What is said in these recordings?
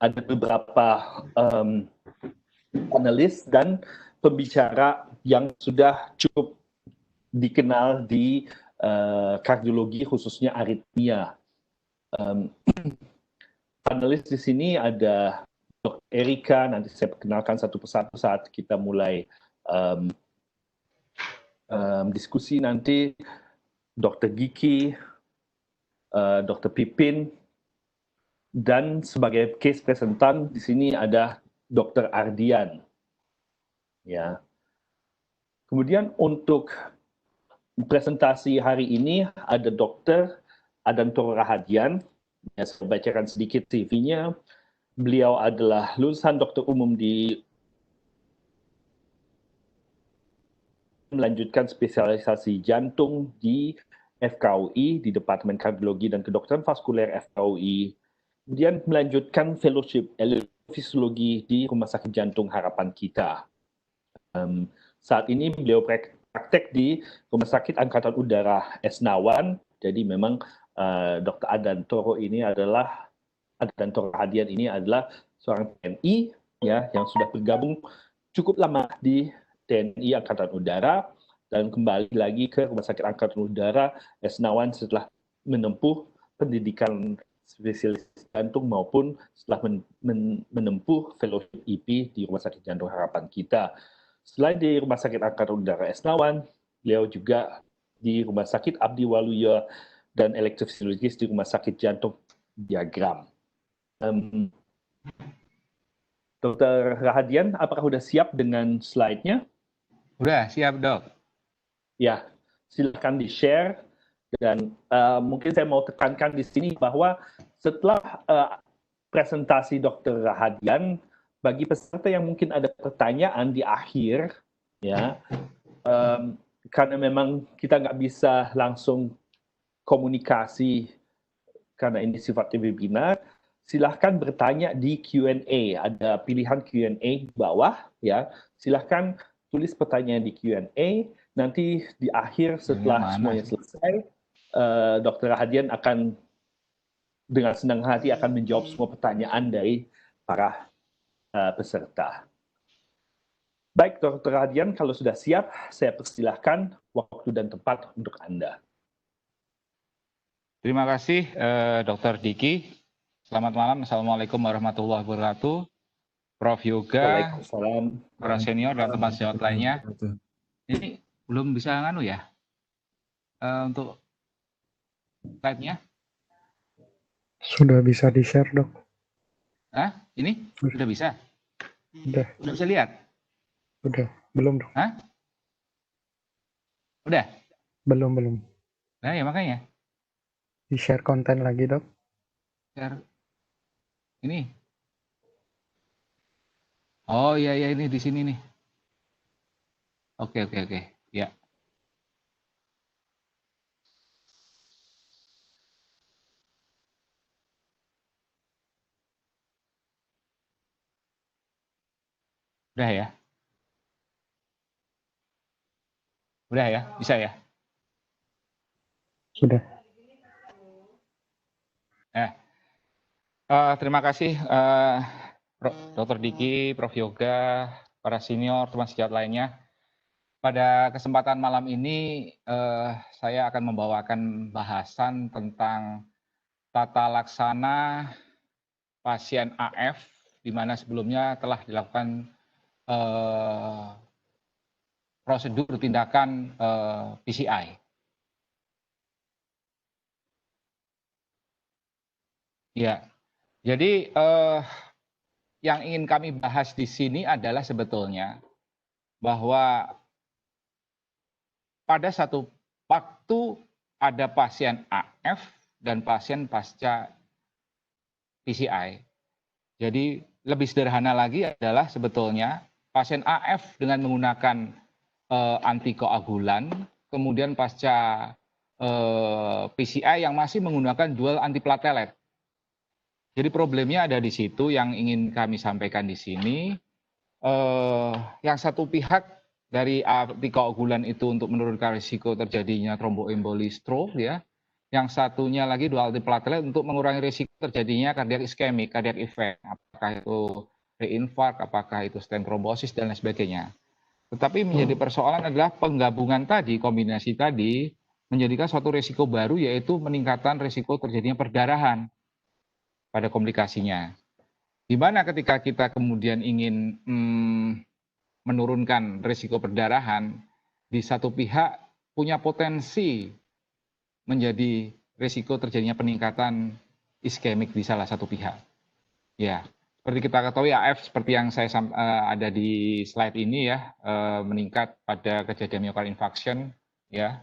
ada beberapa panelis dan pembicara yang sudah cukup dikenal di kardiologi, khususnya aritmia. Panelis di sini ada Dr. Erika, nanti saya perkenalkan satu persatu saat kita mulai diskusi nanti. Dr. Giki, Dr. Pipin, dan sebagai case presentan di sini ada Dr. Ardian. Ya. Kemudian untuk presentasi hari ini ada Dr. Adantoro Rahadian. Ya, saya bacakan sedikit CV-nya. Beliau adalah lulusan doktor umum di melanjutkan spesialisasi jantung di FKUI, di Departemen Kardiologi dan Kedokteran Vaskuler FKUI. Kemudian melanjutkan fellowship fisiologi di Rumah Sakit Jantung Harapan Kita. Saat ini beliau praktek di Rumah Sakit Angkatan Udara Esnawan. Jadi memang Dr. Adantoro Hadian ini adalah seorang TNI ya yang sudah bergabung cukup lama di TNI Angkatan Udara dan kembali lagi ke Rumah Sakit Angkatan Udara Esnawan setelah menempuh pendidikan spesialis jantung maupun setelah menempuh fellowship EP di Rumah Sakit Jantung Harapan Kita. Selain di Rumah Sakit Angkatan Udara Esnawan, beliau juga di Rumah Sakit Abdi Waluyo dan elektrofisiologis di Rumah Sakit Jantung Diagram. Dr. Rahadian, apakah sudah siap dengan slide-nya? Sudah siap, Dok. Ya, silakan di-share. Dan mungkin saya mau tekankan di sini bahwa setelah presentasi Dr. Rahadian, bagi peserta yang mungkin ada pertanyaan di akhir, ya, karena memang kita nggak bisa langsung komunikasi karena ini sifatnya webinar, silahkan bertanya di Q&A. Ada pilihan Q&A di bawah, ya. Silahkan tulis pertanyaan di Q&A. Nanti di akhir setelah semuanya selesai, Dr. Rahadian akan dengan senang hati akan menjawab semua pertanyaan dari para peserta. Baik, Dr. Rahadian, kalau sudah siap, saya persilahkan waktu dan tempat untuk Anda. Terima kasih, Dr. Diki. Selamat malam, Assalamualaikum warahmatullahi wabarakatuh. Prof. Yoga, para senior dan teman sejawat lainnya. Ini belum bisa nganu ya, untuk slide-nya? Sudah bisa di-share, Dok. Hah? Ini? Sudah bisa? Udah. Udah bisa lihat? Udah. Belum, Dok. Hah? Udah? Belum. Nah ya makanya. Di-share konten lagi, Dok. Share. Ini. Oh iya ini di sini nih. Oke. Ya. Udah ya? Udah ya? Bisa ya? Sudah. Terima kasih Dr. Diki, Prof. Yoga, para senior, teman sejawat lainnya. Pada kesempatan malam ini saya akan membawakan bahasan tentang tata laksana pasien AF, di mana sebelumnya telah dilakukan prosedur tindakan PCI. Ya, jadi yang ingin kami bahas di sini adalah sebetulnya bahwa pada satu waktu ada pasien AF dan pasien pasca PCI. Jadi lebih sederhana lagi adalah sebetulnya pasien AF dengan menggunakan antikoagulan, kemudian pasca PCI yang masih menggunakan dual antiplatelet. Jadi problemnya ada di situ yang ingin kami sampaikan di sini. Yang satu pihak dari antikoagulan itu untuk menurunkan risiko terjadinya tromboemboli stroke ya. Yang satunya lagi dual antiplatelet untuk mengurangi risiko terjadinya cardiac ischemic, cardiac event. Apakah apakah itu reinfark, apakah itu stent trombosis dan lain sebagainya. Tetapi menjadi persoalan adalah penggabungan tadi, kombinasi tadi, menjadikan suatu risiko baru, yaitu meningkatkan risiko terjadinya perdarahan pada komplikasinya. Di mana ketika kita kemudian ingin menurunkan risiko perdarahan, di satu pihak punya potensi menjadi risiko terjadinya peningkatan iskemik di salah satu pihak. Ya, seperti kita ketahui AF seperti yang saya ada di slide ini ya, meningkat pada kejadian myocardial infarction ya,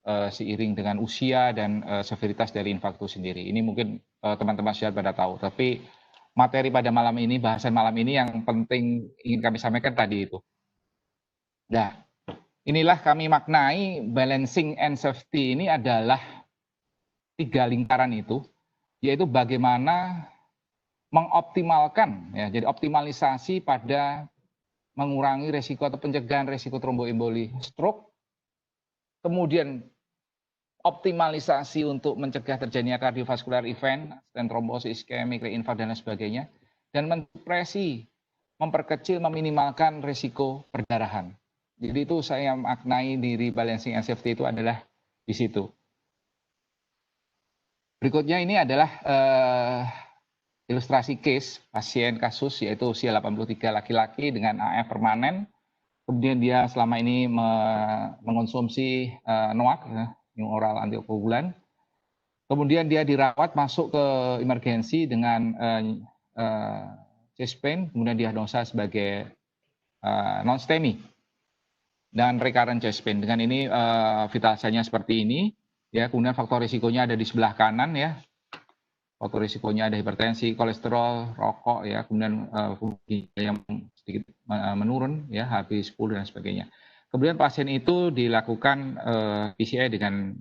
seiring dengan usia dan severitas dari infarktus sendiri. Ini mungkin teman-teman sudah pada tahu, tapi materi pada malam ini, bahasan malam ini yang penting ingin kami sampaikan tadi itu. Nah, inilah kami maknai balancing and safety ini adalah 3 lingkaran itu, yaitu bagaimana mengoptimalkan, ya, jadi optimalisasi pada mengurangi resiko atau pencegahan resiko tromboemboli stroke, kemudian optimalisasi untuk mencegah terjadinya kardiovaskular event, stent trombosis, iskemik, reinfark dan lain sebagainya, dan mensupresi, memperkecil, meminimalkan resiko perdarahan. Jadi itu saya maknai diri balancing and safety itu adalah di situ. Berikutnya ini adalah ilustrasi case pasien kasus, yaitu usia 83 laki-laki dengan AF permanen. Kemudian dia selama ini mengonsumsi NOAC, new oral antikoagulan. Kemudian dia dirawat masuk ke emergensi dengan chest pain, kemudian diagnosa sebagai non-STEMI dan recurrent chest pain. Dengan ini vitalsanya seperti ini, ya. Kemudian faktor risikonya ada di sebelah kanan, ya. Faktor risikonya ada hipertensi, kolesterol, rokok, ya, kemudian yang sedikit menurun, ya, HB10 dan sebagainya. Kemudian pasien itu dilakukan PCI dengan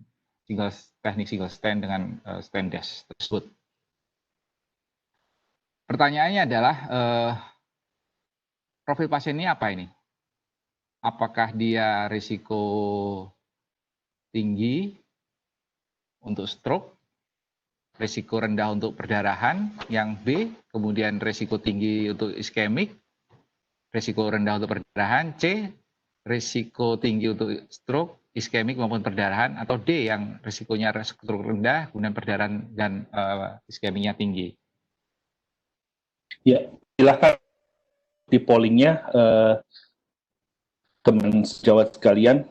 teknik single stent dengan stent dash tersebut. Pertanyaannya adalah profil pasien ini apa ini? Apakah dia risiko tinggi untuk stroke, risiko rendah untuk perdarahan, yang B, kemudian risiko tinggi untuk iskemik, risiko rendah untuk perdarahan, C, risiko tinggi untuk stroke, iskemik maupun perdarahan, atau D yang risikonya stroke rendah, kemudian perdarahan dan iskemiknya tinggi. Ya, silakan di pollingnya teman sejawat sekalian.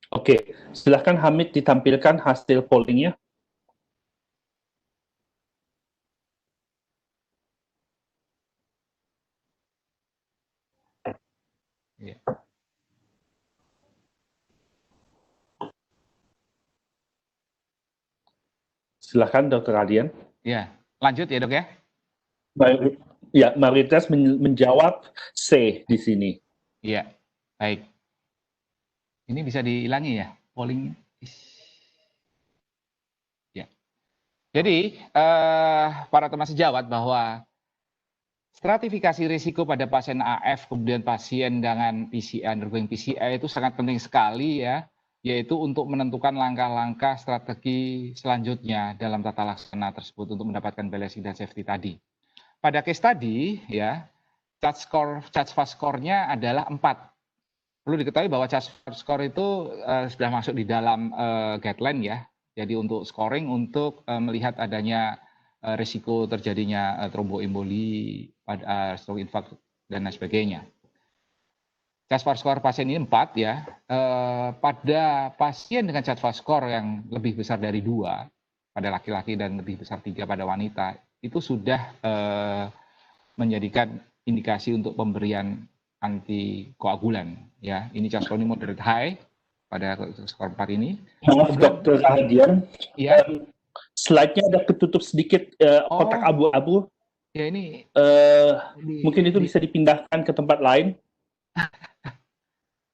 Oke, silakan Hamid ditampilkan hasil pollingnya. Ya. Silakan Dr. Adian. Ya, lanjut ya dok ya. Ya, mayoritas menjawab C di sini. Iya, baik. Ini bisa dihilangi ya pollingnya. Ya. Jadi para teman sejawat bahwa stratifikasi risiko pada pasien AF kemudian pasien dengan PCI, undergoing PCI itu sangat penting sekali ya, yaitu untuk menentukan langkah-langkah strategi selanjutnya dalam tata laksana tersebut untuk mendapatkan balancing dan safety tadi. Pada case tadi ya, CHA score-nya adalah 4. Perlu diketahui bahwa CHA score itu sudah masuk di dalam guideline ya. Jadi untuk scoring untuk melihat adanya risiko terjadinya tromboemboli, stroke infark dan lain sebagainya. CHA score pasien ini 4 ya. Pada pasien dengan CHA score yang lebih besar dari 2 pada laki-laki dan lebih besar 3 pada wanita, itu sudah menjadikan indikasi untuk pemberian antikoagulan ya. Ini CHA score moderate high pada skor 4 ini. Maaf Dr. Adian. Ya. Slide-nya ada ketutup sedikit kotak abu-abu. Ya ini mungkin itu bisa dipindahkan ke tempat lain.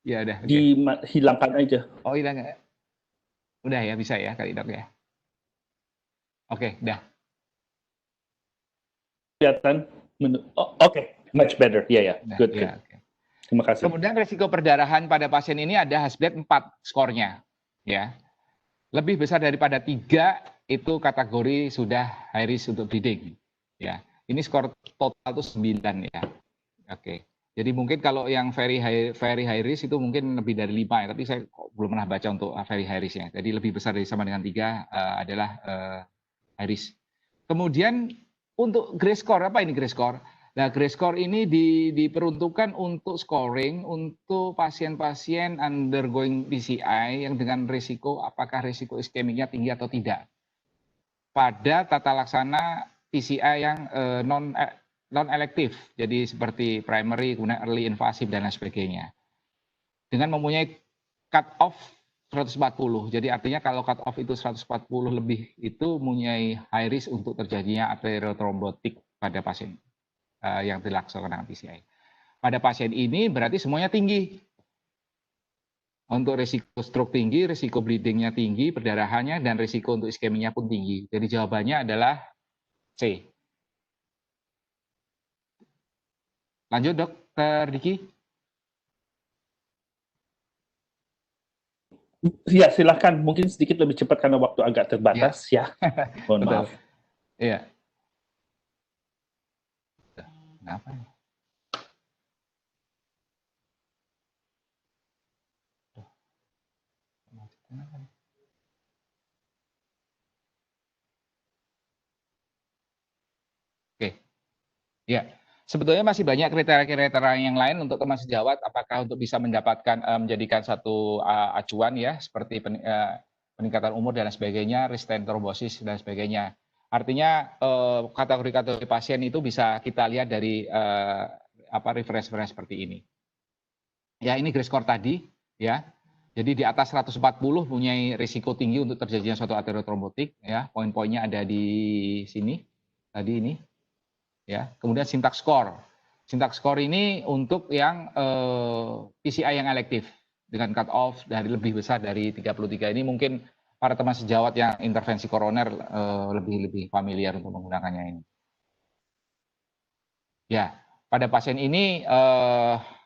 Ya udah. Dihilangkan aja. Oh hilang. Udah ya, bisa ya kali dok ya. Oke, dah. Kelihatan. Oke, much better. Ya, good. Ya, okay. Terima kasih. Kemudian risiko perdarahan pada pasien ini ada Hasblet 4 skornya, ya. Lebih besar daripada 3 itu kategori sudah high risk untuk bleeding, ya. Ini skor total itu 9 ya. Oke. Jadi mungkin kalau yang very high risk itu mungkin lebih dari 5 ya, tapi saya belum pernah baca untuk very high risk ya. Jadi lebih besar dari sama dengan 3 adalah high risk. Kemudian untuk Gray score, apa ini Gray score? Nah, Gray score ini diperuntukkan untuk scoring untuk pasien-pasien undergoing PCI yang dengan risiko apakah risiko iskemiknya tinggi atau tidak. Pada tata laksana PCI yang non-elektif, jadi seperti primary, kemudian early invasive dan lain sebagainya. Dengan mempunyai cut off 140, jadi artinya kalau cut off itu 140 lebih itu mempunyai high risk untuk terjadinya arteriotrombotik pada pasien yang dilaksanakan PCI. Pada pasien ini berarti semuanya tinggi. Untuk risiko stroke tinggi, risiko bleedingnya tinggi, perdarahannya, dan risiko untuk iskeminya pun tinggi. Jadi jawabannya adalah C. Lanjut Dr. Diki. Ya, silakan. Mungkin sedikit lebih cepat karena waktu agak terbatas ya. Mohon maaf. Iya. Kenapa? Oke. Ya. Sebetulnya masih banyak kriteria-kriteria yang lain untuk teman sejawat, apakah untuk bisa mendapatkan menjadikan satu acuan ya, seperti peningkatan umur dan sebagainya, resistant trombosis dan sebagainya. Artinya kategori-kategori pasien itu bisa kita lihat dari referensi seperti ini. Ya, ini Gray score tadi ya. Jadi di atas 140 punya risiko tinggi untuk terjadinya suatu arteriotrombotik ya. Poin-poinnya ada di sini tadi ini. Ya, kemudian syntax score. Syntax score ini untuk yang PCI yang elektif dengan cut off dari lebih besar dari 33. Ini mungkin para teman sejawat yang intervensi koroner lebih familiar untuk menggunakannya ini. Ya, pada pasien ini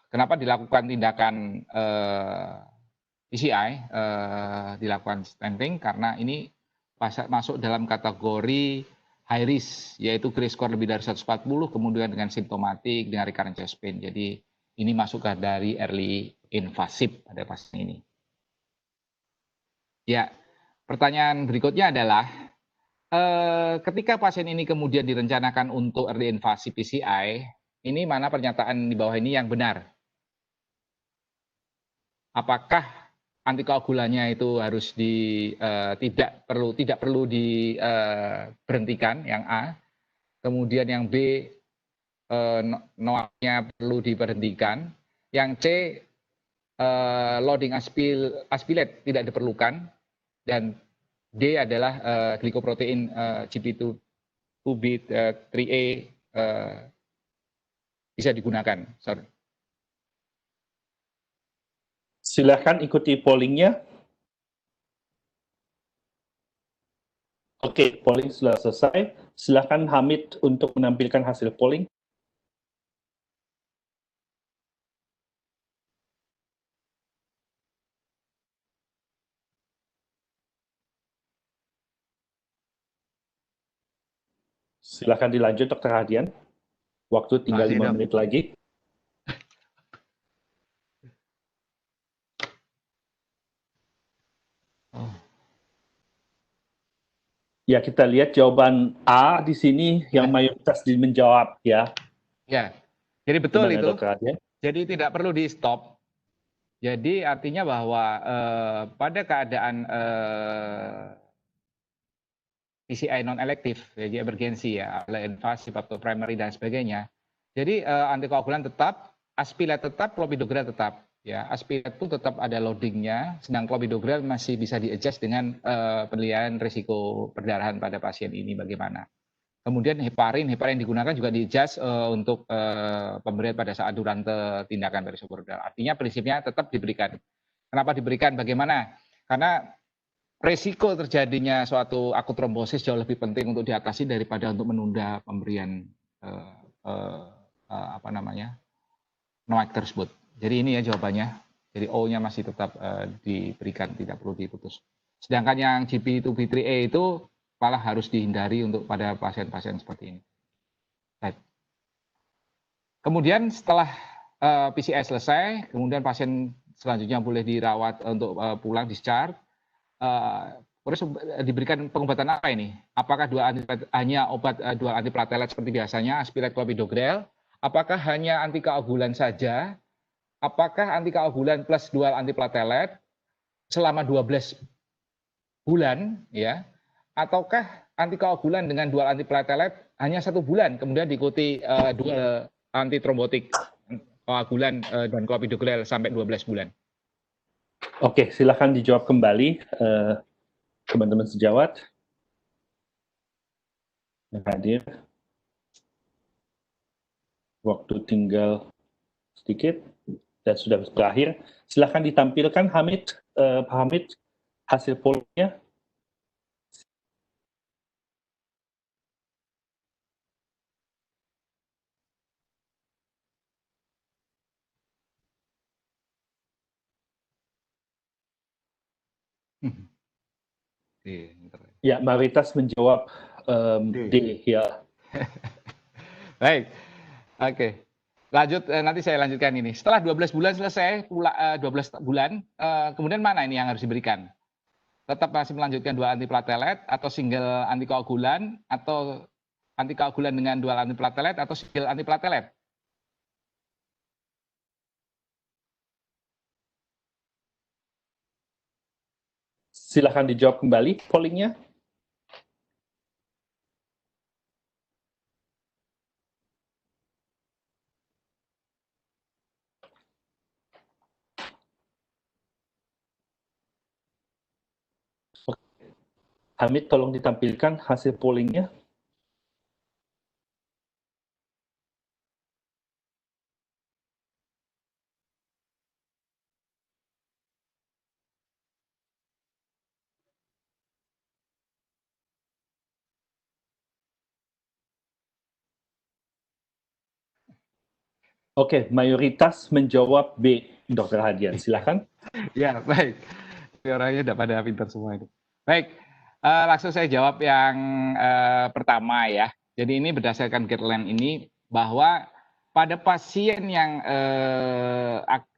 kenapa dilakukan tindakan PCI, dilakukan stenting karena ini masuk dalam kategori high risk, yaitu Gray score lebih dari 140, kemudian dengan simptomatik, dengan recurrent chest pain. Jadi ini masuk dari early invasive pada pasien ini. Ya, pertanyaan berikutnya adalah, ketika pasien ini kemudian direncanakan untuk early invasive PCI, ini mana pernyataan di bawah ini yang benar? Apakah antikoagulannya itu harus tidak perlu diberhentikan yang A, kemudian yang B NOAC-nya perlu diberhentikan, yang C loading aspilate tidak diperlukan, dan D adalah glikoprotein GP2B3A bisa digunakan. Sorry. Silakan ikuti pollingnya. Oke, polling sudah selesai. Silakan Hamid untuk menampilkan hasil polling. Silakan dilanjut, Dr. Hadian. Waktu tinggal 5 menit lagi. Ya, kita lihat jawaban A di sini yang mayoritas menjawab ya. Ya, jadi betul itu. Dokter, jadi tidak perlu di stop. Jadi artinya bahwa pada keadaan PCI non elektif, jadi emergensi ya, invasif atau primary dan sebagainya. Jadi antikoagulan tetap, aspilate tetap, clopidogrel tetap. Ya, aspilate pun tetap ada loadingnya, sedang clopidogrel masih bisa di-adjust dengan penilaian risiko perdarahan pada pasien ini bagaimana. Kemudian heparin digunakan juga di-adjust untuk pemberian pada saat durante tindakan perisobrodal. Artinya prinsipnya tetap diberikan. Kenapa diberikan? Bagaimana? Karena resiko terjadinya suatu akut trombosis jauh lebih penting untuk diatasi daripada untuk menunda pemberian NOAC tersebut. Jadi ini ya jawabannya. Jadi O-nya masih tetap diberikan, tidak perlu diputus. Sedangkan yang GP2B3A itu malah harus dihindari untuk pada pasien-pasien seperti ini. Baik. Kemudian setelah PCI selesai, kemudian pasien selanjutnya boleh dirawat untuk pulang discharge. Terus diberikan pengobatan apa ini? Apakah hanya obat dual antiplatelet seperti biasanya, aspirat, clopidogrel? Apakah hanya antikoagulan saja? Apakah antikoagulan plus dual antiplatelet selama 12 bulan, ya? Ataukah antikoagulan dengan dual antiplatelet hanya 1 bulan, kemudian diikuti dual antitrombotik koagulan dan clopidogrel sampai 12 bulan? Oke, silakan dijawab kembali teman-teman sejawat yang hadir. Waktu tinggal sedikit dan sudah berakhir. Silakan ditampilkan Hamid, Pak Hamid, hasil pollnya. Ya, mayoritas menjawab D. Ya. Baik, oke. Lanjut, nanti saya lanjutkan ini. Setelah 12 bulan selesai, 12 bulan, kemudian mana ini yang harus diberikan? Tetap masih melanjutkan dual antiplatelet atau single antikoagulan atau antikoagulan dengan dual antiplatelet atau single antiplatelet? Silakan dijawab kembali pollingnya. Hamid, tolong ditampilkan hasil pollingnya. Oke, mayoritas menjawab B, Dr. Hadian. Silakan. Ya, baik. Orangnya udah pada pintar semua itu. Baik, langsung saya jawab yang pertama ya. Jadi ini berdasarkan guideline ini bahwa pada pasien yang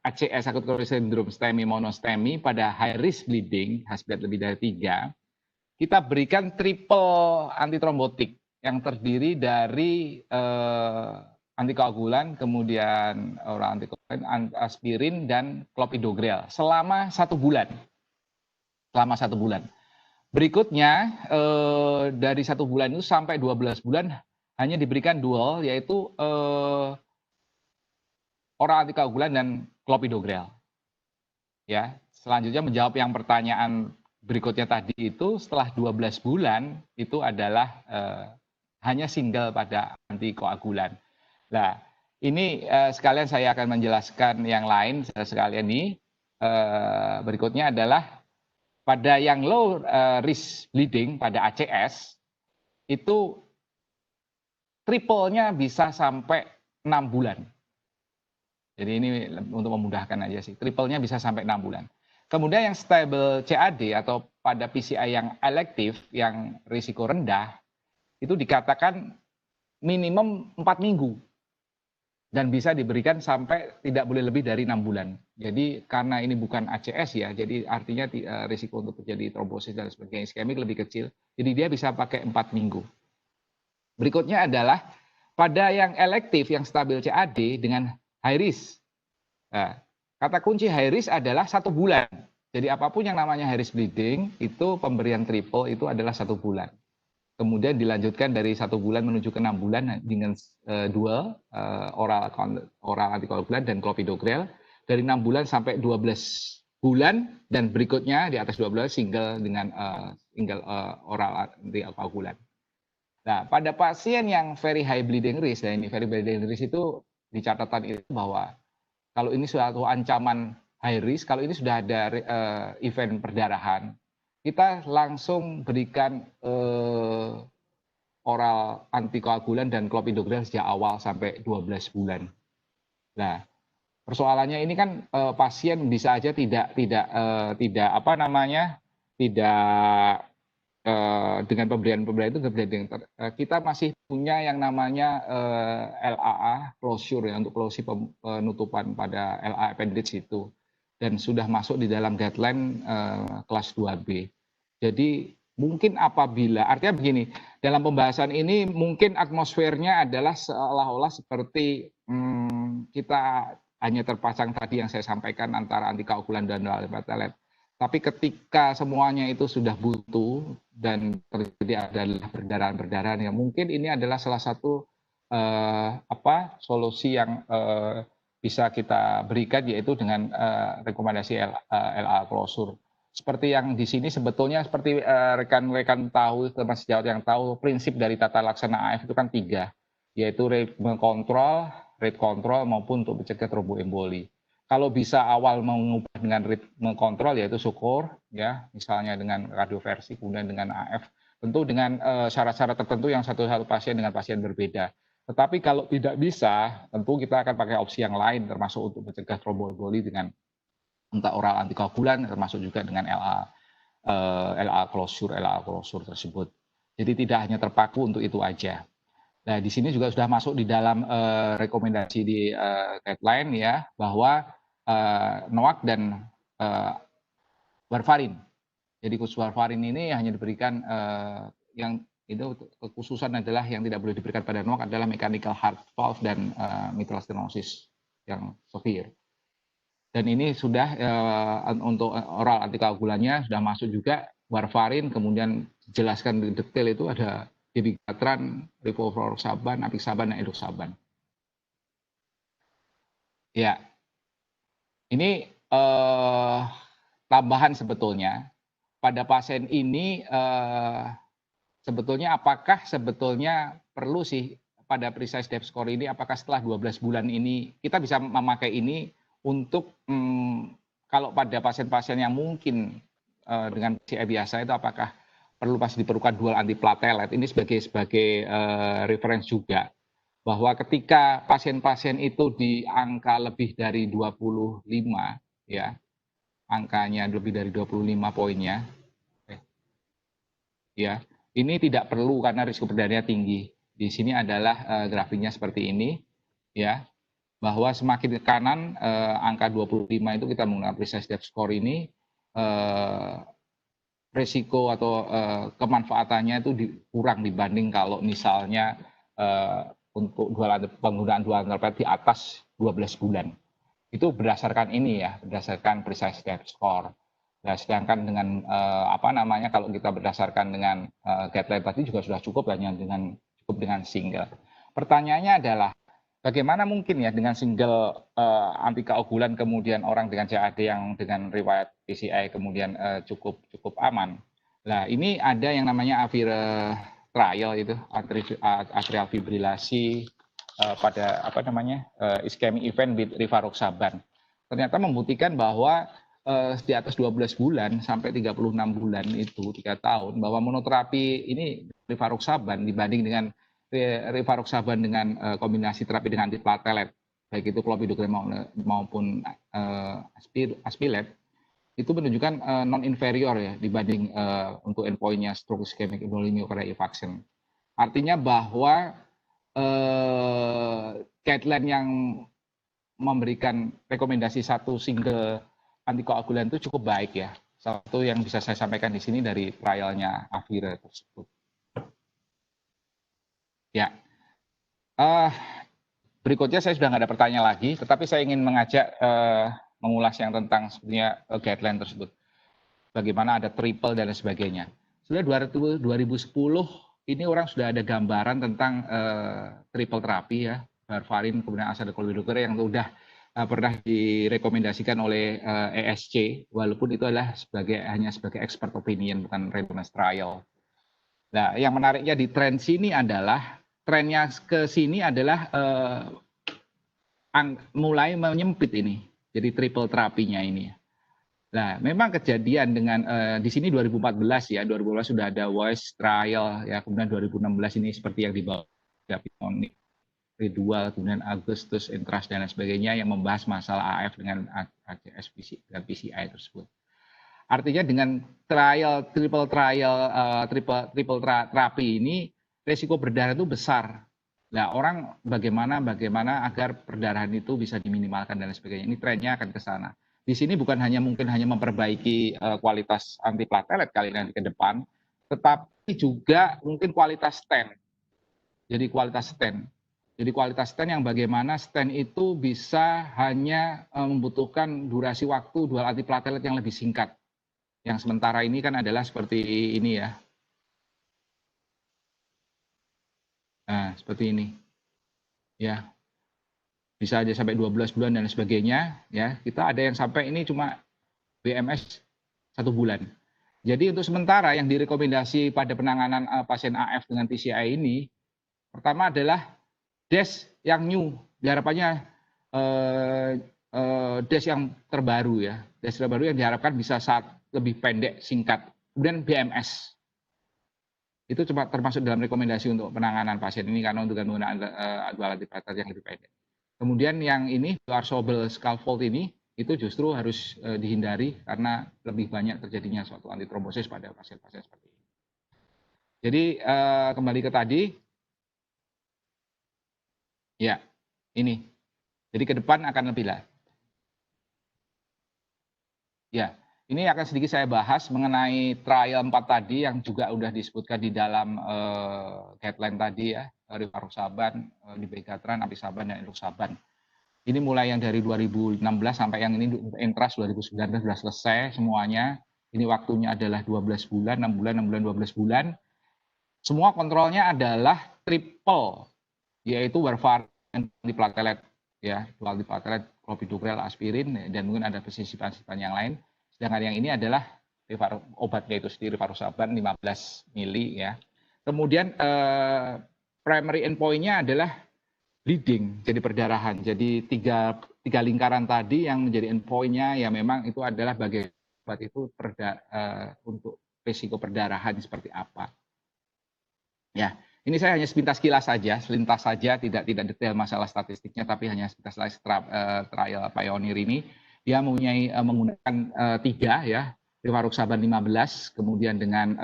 ACS, akut coronary syndrome STEMI, monoSTEMI, pada high risk bleeding, HBsAg lebih dari 3, kita berikan triple antitrombotik yang terdiri dari antikoagulan, kemudian oral antikoagulan, aspirin, dan clopidogrel selama 1 bulan. Selama 1 bulan. Berikutnya dari 1 bulan itu sampai 12 bulan hanya diberikan dual, yaitu oral antikoagulan dan clopidogrel. Ya, selanjutnya menjawab yang pertanyaan berikutnya tadi itu, setelah 12 bulan itu adalah hanya single pada antikoagulan. Nah, ini sekalian saya akan menjelaskan yang lain sekalian ini. Berikutnya adalah pada yang low risk bleeding pada ACS itu triple-nya bisa sampai 6 bulan. Jadi ini untuk memudahkan aja sih. Triple-nya bisa sampai 6 bulan. Kemudian yang stable CAD atau pada PCI yang elektif, yang risiko rendah, itu dikatakan minimum 4 minggu. Dan bisa diberikan sampai tidak boleh lebih dari 6 bulan. Jadi karena ini bukan ACS ya, jadi artinya risiko untuk terjadi trombosis dan sebagainya iskemik lebih kecil. Jadi dia bisa pakai 4 minggu. Berikutnya adalah pada yang elektif, yang stabil CAD dengan high risk. Nah, kata kunci high risk adalah 1 bulan. Jadi apapun yang namanya high risk bleeding, itu pemberian triple itu adalah 1 bulan. Kemudian dilanjutkan dari 1 bulan menuju ke 6 bulan dengan dual oral antikoagulan dan clopidogrel, dari 6 bulan sampai 12 bulan, dan berikutnya di atas 12 single dengan single oral antikoagulan. Nah, pada pasien yang very high bleeding risk, dan ini very bleeding risk itu di catatan itu bahwa kalau ini suatu ancaman high risk, kalau ini sudah ada event perdarahan, kita langsung berikan oral antikoagulan dan clopidogrel sejak awal sampai 12 bulan. Nah, persoalannya ini kan pasien bisa aja tidak apa namanya, tidak dengan pemberian itu kita masih punya yang namanya LAA closure ya, untuk closure penutupan pada LA appendage itu, dan sudah masuk di dalam guideline kelas 2B. Jadi mungkin apabila, artinya begini, dalam pembahasan ini mungkin atmosfernya adalah seolah-olah seperti kita hanya terpasang tadi yang saya sampaikan antara antikoagulan dan platelet. Tapi ketika semuanya itu sudah buntu dan terjadi adalah perdarahan-perdarahan, ya mungkin ini adalah salah satu solusi yang bisa kita berikan, yaitu dengan rekomendasi LA closure. Seperti yang di sini sebetulnya seperti rekan-rekan tahu, teman sejawat yang tahu, prinsip dari tata laksana AF itu kan 3, yaitu rate control maupun untuk mencegah tromboemboli. Kalau bisa awal mengubah dengan ritme kontrol, yaitu syukur, ya, misalnya dengan kardioversi, kemudian dengan AF, tentu dengan syarat-syarat tertentu yang satu pasien dengan pasien berbeda. Tetapi kalau tidak bisa, tentu kita akan pakai opsi yang lain, termasuk untuk mencegah tromboemboli dengan entah oral antikoagulan, termasuk juga dengan LA closure tersebut. Jadi tidak hanya terpaku untuk itu aja. Nah, di sini juga sudah masuk di dalam rekomendasi di guideline ya, bahwa NOAC dan warfarin. Jadi khusus warfarin ini hanya diberikan yang itu kekhususan adalah yang tidak boleh diberikan pada NOAC adalah mechanical heart valve dan mitral stenosis yang severe. Dan ini sudah untuk oral antikoagulannya sudah masuk juga warfarin, kemudian jelaskan detail itu ada dabigatran, rivaroxaban, apixaban, dan edoxaban. Ya, ini tambahan sebetulnya pada pasien ini sebetulnya apakah sebetulnya perlu sih pada precise depth score ini, apakah setelah 12 bulan ini kita bisa memakai ini untuk kalau pada pasien-pasien yang mungkin dengan PCI biasa itu apakah perlu pasti diperlukan dual antiplatelet. Ini sebagai reference juga bahwa ketika pasien-pasien itu di angka lebih dari 25 ya, angkanya lebih dari 25 poinnya ya, ini tidak perlu karena risiko perdarahannya tinggi. Di sini adalah grafiknya seperti ini ya, bahwa semakin ke kanan angka 25 itu kita menggunakan precise depth score ini risiko atau kemanfaatannya itu kurang dibanding kalau misalnya untuk penggunaan dual antiplatelet di atas 12 bulan. Itu berdasarkan ini ya, berdasarkan precise depth score. Nah, sedangkan dengan kalau kita berdasarkan dengan guideline tadi juga sudah cukup hanya dengan single. Pertanyaannya adalah bagaimana mungkin ya dengan single antikoagulan kemudian orang dengan CAD yang dengan riwayat PCI kemudian cukup aman. Nah, ini ada yang namanya AVIRE trial itu, atrial fibrilasi pada ischemic event with rivaroxaban. Ternyata membuktikan bahwa di atas 12 bulan sampai 36 bulan itu 3 tahun bahwa monoterapi ini rivaroxaban dibanding dengan rivaroxaban dengan kombinasi terapi dengan antiplatelet, baik itu clopidogrel maupun aspilet, itu menunjukkan non inferior ya dibanding untuk endpointnya stroke ischemic myocardial infarction. Artinya bahwa guideline yang memberikan rekomendasi satu single antikoagulan itu cukup baik ya. Satu yang bisa saya sampaikan di sini dari trialnya AVIRE tersebut. Ya, berikutnya saya sudah nggak ada pertanyaan lagi, tetapi saya ingin mengajak mengulas yang tentang sebenarnya guideline tersebut. Bagaimana ada triple dan sebagainya. Sudah 2010 ini orang sudah ada gambaran tentang triple terapi ya, warfarin kemudian azacitidine yang sudah pernah direkomendasikan oleh ESC, walaupun itu adalah hanya sebagai expert opinion bukan randomized trial. Nah, yang menariknya di tren sini adalah trennya ke sini adalah mulai menyempit ini, jadi triple terapinya ini. Nah, memang kejadian dengan di sini 2014 ya, 2014 sudah ada voice trial ya, kemudian 2016 ini seperti yang dibawa David Monique. Redual, kemudian Augustus, Intras, dan lain sebagainya yang membahas masalah AF dengan PCI tersebut. Artinya dengan triple terapi ini resiko berdarah itu besar. Nah, orang bagaimana agar perdarahan itu bisa diminimalkan dan lain sebagainya. Ini trennya akan ke sana. Di sini bukan mungkin hanya memperbaiki kualitas antiplatelet kali nanti ke depan, tetapi juga mungkin kualitas stent. Jadi kualitas stent yang bagaimana stent itu bisa hanya membutuhkan durasi waktu dual antiplatelet yang lebih singkat. Yang sementara ini kan adalah seperti ini ya. Nah, seperti ini. Ya. Bisa aja sampai 12 bulan dan sebagainya, ya. Kita ada yang sampai ini cuma BMS 1 bulan. Jadi untuk sementara yang direkomendasi pada penanganan pasien AF dengan PCI ini, pertama adalah DES yang new. Harapannya DES yang terbaru ya. DES terbaru yang diharapkan bisa lebih pendek, singkat. Kemudian BMS. Itu cuma termasuk dalam rekomendasi untuk penanganan pasien ini karena untuk menggunakan dual antiplatelet yang lebih pendek. Kemudian yang ini, Arsobel scaffold ini, itu justru harus dihindari karena lebih banyak terjadinya suatu antitrombosis pada pasien-pasien seperti ini. Jadi kembali ke tadi, ya ini. Jadi ke depan akan lebih lah. Ya, ini akan sedikit saya bahas mengenai trial 4 tadi yang juga sudah disebutkan di dalam guideline tadi ya, rivaroxaban, dibegatran, apisaban, dan edoxaban. Ini mulai yang dari 2016 sampai yang ini Intras 2019 sudah selesai semuanya. Ini waktunya adalah 12 bulan, 6 bulan, 6 bulan, 12 bulan. Semua kontrolnya adalah triple, yaitu warfarin antiplatelet, ya, dual antiplatelet, clopidogrel, aspirin, dan mungkin ada sisipan-sisipan yang lain. Sedangkan yang ini adalah obatnya itu sendiri, rivaroxaban 15 mili, ya. Kemudian primary endpoint-nya adalah bleeding, jadi perdarahan. Jadi tiga lingkaran tadi yang menjadi endpoint-nya ya memang itu adalah bagaimana obat itu untuk risiko perdarahan seperti apa. Ya, ini saya hanya selintas saja, tidak detail masalah statistiknya, tapi hanya selintas trial Pioneer ini. Dia menggunakan 3 ya, rivaroxaban 15, kemudian dengan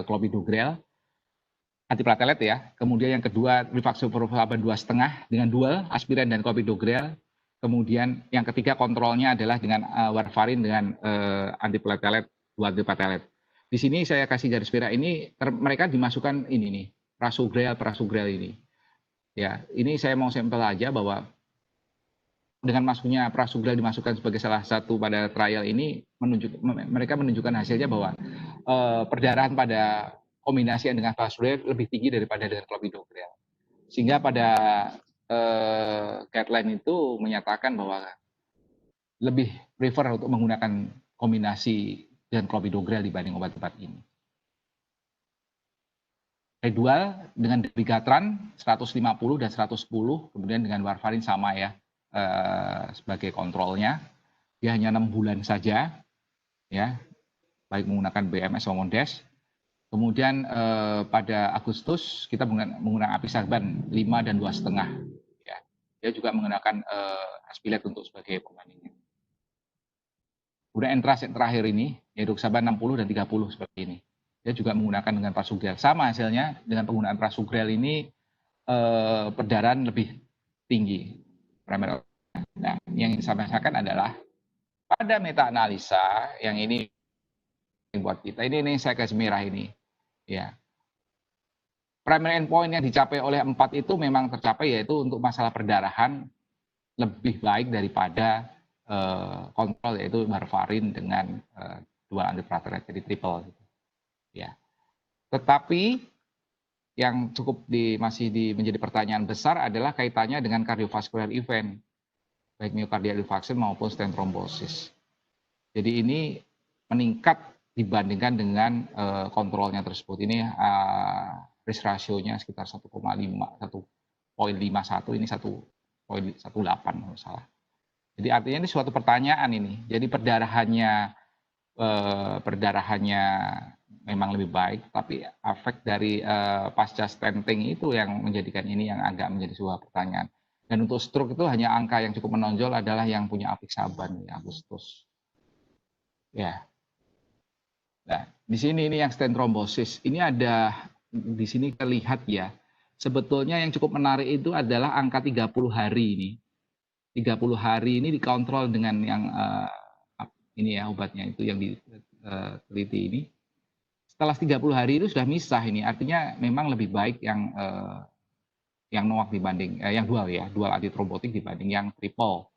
clopidogrel, antiplatelet ya. Kemudian yang kedua rivaroxaban 2,5 dengan dual aspirin dan clopidogrel. Kemudian yang ketiga kontrolnya adalah dengan warfarin dengan antiplatelet, dual antiplatelet. Di sini saya kasih garis merah ini mereka dimasukkan ini nih, prasugrel ini. Ya, ini saya mau sampel aja bahwa dengan masuknya prasugrel dimasukkan sebagai salah satu pada trial ini mereka menunjukkan hasilnya bahwa perdarahan pada kombinasi dengan prasugrel lebih tinggi daripada dengan clopidogrel. Sehingga pada guideline itu menyatakan bahwa lebih prefer untuk menggunakan kombinasi dengan clopidogrel dibanding obat-obat ini. Redual dengan dabigatran 150 dan 110, kemudian dengan warfarin sama ya sebagai kontrolnya. Dia hanya 6 bulan saja, ya, baik menggunakan BMS maupun DES. Kemudian pada Agustus kita menggunakan apisaban 5 dan 2,5. Ya. Dia juga menggunakan aspilet untuk sebagai pembandingnya. Kemudian Intras yang terakhir ini, yaitu edoxaban 60 dan 30 seperti ini. Dia juga menggunakan dengan prasugrel. Sama hasilnya dengan penggunaan prasugrel ini perdarahan lebih tinggi. Nah, yang saya sampaikan adalah pada meta-analisa yang ini buat kita, ini saya kasih merah ini. Ya. Primary endpoint yang dicapai oleh 4 itu memang tercapai, yaitu untuk masalah perdarahan lebih baik daripada kontrol, yaitu warfarin dengan dual antiplatelet, jadi triple. Ya. Tetapi yang cukup menjadi pertanyaan besar adalah kaitannya dengan cardiovascular event, baik myocardial infarction maupun stent thrombosis. Jadi ini meningkat dibandingkan dengan kontrolnya tersebut. Ini risk ratio-nya sekitar 1,51, ini 1,18 kalau salah. Jadi artinya ini suatu pertanyaan ini. Jadi perdarahannya memang lebih baik, tapi efek dari pasca stenting itu yang menjadikan ini yang agak menjadi sebuah pertanyaan. Dan untuk stroke itu hanya angka yang cukup menonjol adalah yang punya apiksaban di Agustus. Ya. Nah, di sini ini yang stent trombosis. Ini ada di sini terlihat ya. Sebetulnya yang cukup menarik itu adalah angka 30 hari ini. 30 hari ini dikontrol dengan yang ini ya obatnya itu yang diteliti ini. Setelah 30 hari itu sudah misah ini. Artinya memang lebih baik yang NOAC dibanding yang dual ya, dual antitrombotik dibanding yang triple.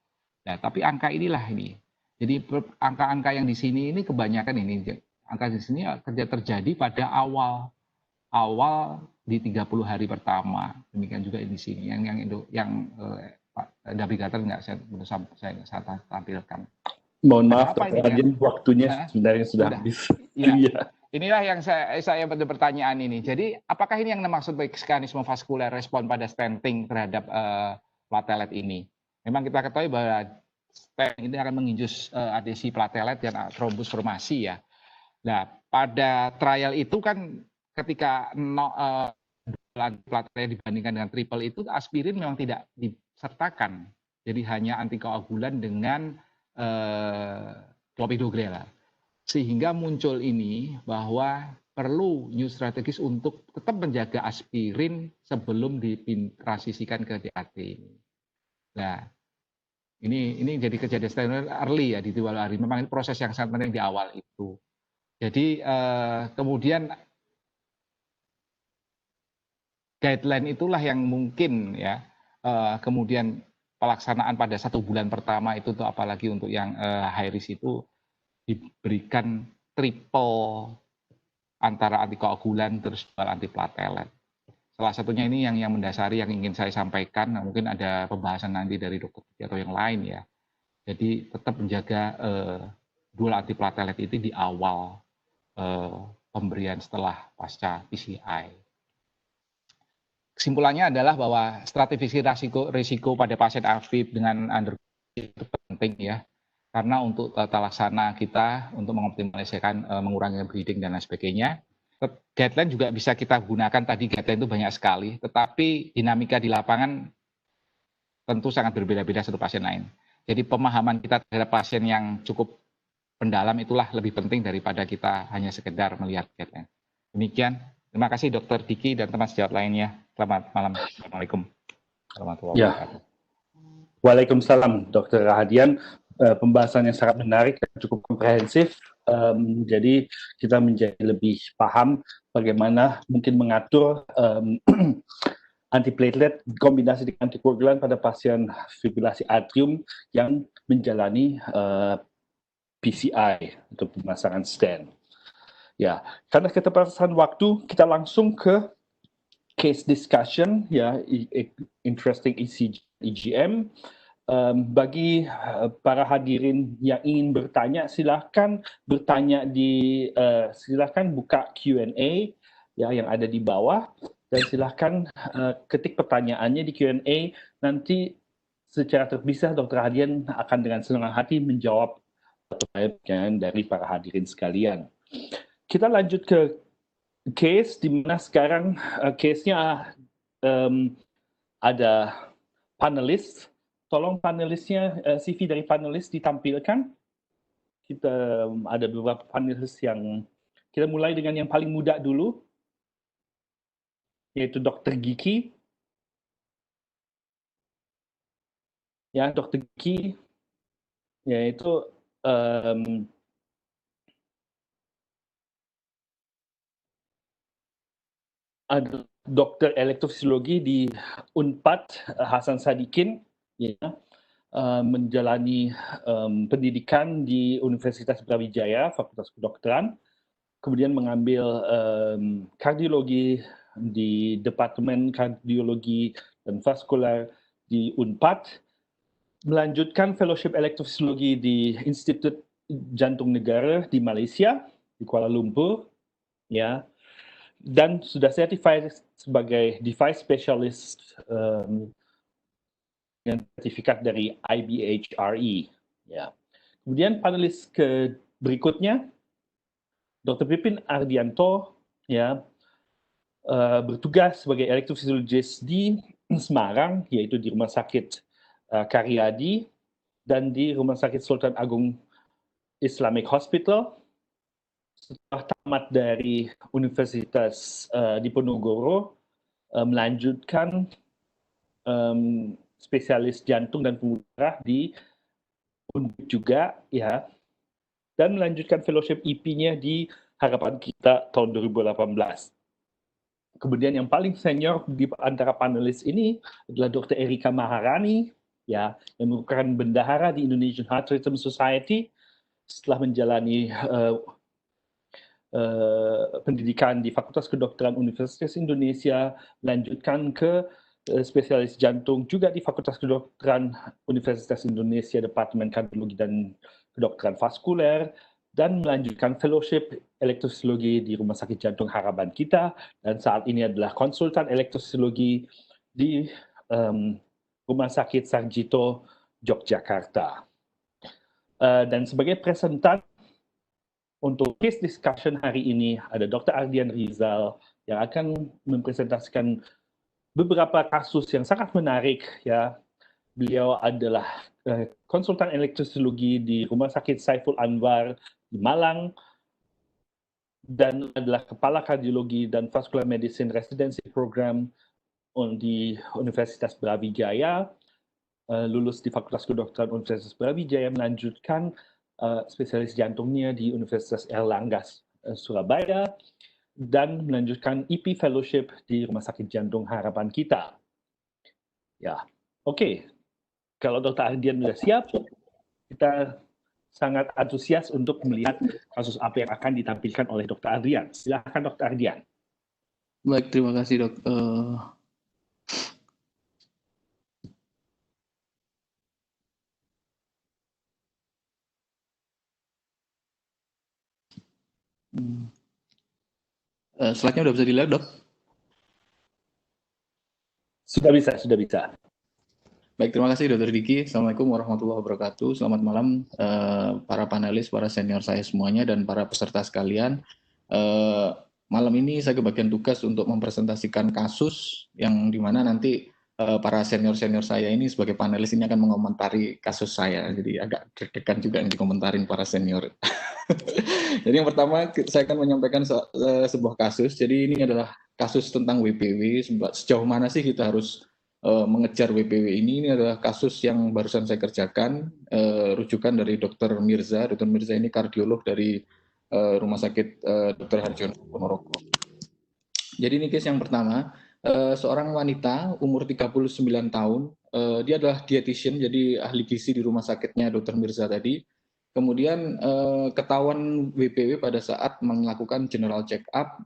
Nah, tapi angka inilah ini. Jadi angka-angka yang di sini ini kebanyakan ini angka di sini terjadi pada awal di 30 hari pertama. Demikian juga di sini yang Pak navigator saya tampilkan. Mohon maaf, waktunya sebenarnya sudah habis. Iya. Inilah yang saya bertanyaan ini. Jadi, apakah ini yang dimaksud mekanisme vaskuler respon pada stenting terhadap platelet ini? Memang kita ketahui bahwa stent ini akan menginjus adesi platelet dan trombus formasi ya. Nah, pada trial itu kan ketika platelet dibandingkan dengan triple itu aspirin memang tidak disertakan. Jadi hanya antikoagulan dengan clopidogrel. Sehingga muncul ini bahwa perlu new strategis untuk tetap menjaga aspirin sebelum ditransisikan ke DAT. Nah, ini jadi kejadian standar early ya di awal hari. Memang ini proses yang sangat penting di awal itu. Jadi kemudian guideline itulah yang mungkin ya kemudian pelaksanaan pada 1 bulan pertama itu tuh apalagi untuk yang high risk itu diberikan triple antara antikoagulan terus dual antiplatelet. Salah satunya ini yang mendasari yang ingin saya sampaikan, mungkin ada pembahasan nanti dari dokter atau yang lain ya. Jadi tetap menjaga dual antiplatelet itu di awal pemberian setelah pasca PCI. Kesimpulannya adalah bahwa stratifikasi risiko pada pasien AFib dengan undergoing itu penting ya. Karena untuk tata laksana kita untuk mengoptimalisasikan mengurangi bleeding dan lain sebagainya, guideline juga bisa kita gunakan. Tadi guideline itu banyak sekali, tetapi dinamika di lapangan tentu sangat berbeda-beda satu pasien lain. Jadi pemahaman kita terhadap pasien yang cukup pendalam itulah lebih penting daripada kita hanya sekedar melihat guideline. Demikian, terima kasih Dr. Diki dan teman sejawat lainnya. Selamat malam. Assalamualaikum warahmatullahi wabarakatuh. Waalaikumsalam Dr. Rahadian. Pembahasan yang sangat menarik dan cukup komprehensif. Jadi kita menjadi lebih paham bagaimana mungkin mengatur antiplatelet kombinasi dengan antikoagulan pada pasien fibrilasi atrium yang menjalani PCI atau pemasangan stent. Ya, karena keterbatasan waktu, kita langsung ke case discussion ya, interesting EGM. Bagi para hadirin yang ingin bertanya, silahkan bertanya silahkan buka Q&A ya yang ada di bawah dan silahkan ketik pertanyaannya di Q&A. Nanti secara terpisah Dr. Rahadian akan dengan senang hati menjawab pertanyaan dari para hadirin sekalian. Kita lanjut ke case di mana sekarang case-nya ada panelis. Tolong panelisnya, CV dari panelis ditampilkan. Kita ada beberapa panelis yang, kita mulai dengan yang paling muda dulu, yaitu Dr. Giki. Ya, Dr. Giki, yaitu ada dokter elektrofisiologi di Unpad Hasan Sadikin, ya, menjalani pendidikan di Universitas Brawijaya, Fakultas Kedokteran, kemudian mengambil kardiologi di Departemen Kardiologi dan Vaskular di Unpad, melanjutkan fellowship elektrofisiologi di Institut Jantung Negara di Malaysia, di Kuala Lumpur, ya, dan sudah certified sebagai device specialist dengan sertifikat dari IBHRE. Ya. Kemudian panelis berikutnya Dr. Pipin Ardianto ya bertugas sebagai elektrofisiologis di Semarang, yaitu di Rumah Sakit Karyadi dan di Rumah Sakit Sultan Agung Islamic Hospital. Setelah tamat dari Universitas Diponegoro, melanjutkan spesialis jantung dan pembuluh darah di Undip juga, ya, dan melanjutkan fellowship EP-nya di Harapan Kita tahun 2018. Kemudian yang paling senior di antara panelis ini adalah Dr. Erika Maharani, ya, yang merupakan bendahara di Indonesian Heart Rhythm Society setelah menjalani pendidikan di Fakultas Kedokteran Universitas Indonesia, melanjutkan ke spesialis jantung juga di Fakultas Kedokteran Universitas Indonesia, Departemen Kardiologi dan Kedokteran Vaskuler, dan melanjutkan fellowship elektrofisiologi di Rumah Sakit Jantung Harapan Kita, dan saat ini adalah konsultan elektrofisiologi di Rumah Sakit Sarjito, Yogyakarta. Dan sebagai presentan untuk case discussion hari ini ada Dr. Ardian Rizal yang akan mempresentasikan beberapa kasus yang sangat menarik, ya. Beliau adalah konsultan elektrofisiologi di Rumah Sakit Saiful Anwar di Malang dan adalah kepala kardiologi dan vascular medicine residency program di Universitas Brawijaya, lulus di Fakultas Kedokteran Universitas Brawijaya, melanjutkan spesialis jantungnya di Universitas Erlangga Surabaya, dan melanjutkan EP Fellowship di Rumah Sakit Jantung Harapan Kita. Ya, oke. Kalau Dr. Ardian sudah siap, kita sangat antusias untuk melihat kasus apa yang akan ditampilkan oleh Dr. Ardian. Silakan Dr. Ardian. Baik, terima kasih dok. Slide-nya udah bisa dilihat dok? Sudah bisa, sudah bisa. Baik, terima kasih Dr. Diki. Assalamualaikum warahmatullahi wabarakatuh. Selamat malam para panelis, para senior saya semuanya, dan para peserta sekalian. Malam ini saya kebagian tugas untuk mempresentasikan kasus yang dimana nanti para senior-senior saya ini sebagai panelis ini akan mengomentari kasus saya. Jadi agak deg-degan juga yang dikomentarin para senior. Jadi yang pertama saya akan menyampaikan sebuah kasus. Jadi ini adalah kasus tentang WPW. Sejauh mana sih kita harus mengejar WPW ini adalah kasus yang barusan saya kerjakan, rujukan dari Dr. Mirza. Dr. Mirza ini kardiolog dari Rumah Sakit Dr. Harjono Ponorogo. Jadi ini case yang pertama, seorang wanita umur 39 tahun, dia adalah dietitian, jadi ahli gizi di rumah sakitnya Dr. Mirza tadi. Kemudian ketahuan WPW pada saat melakukan general check up,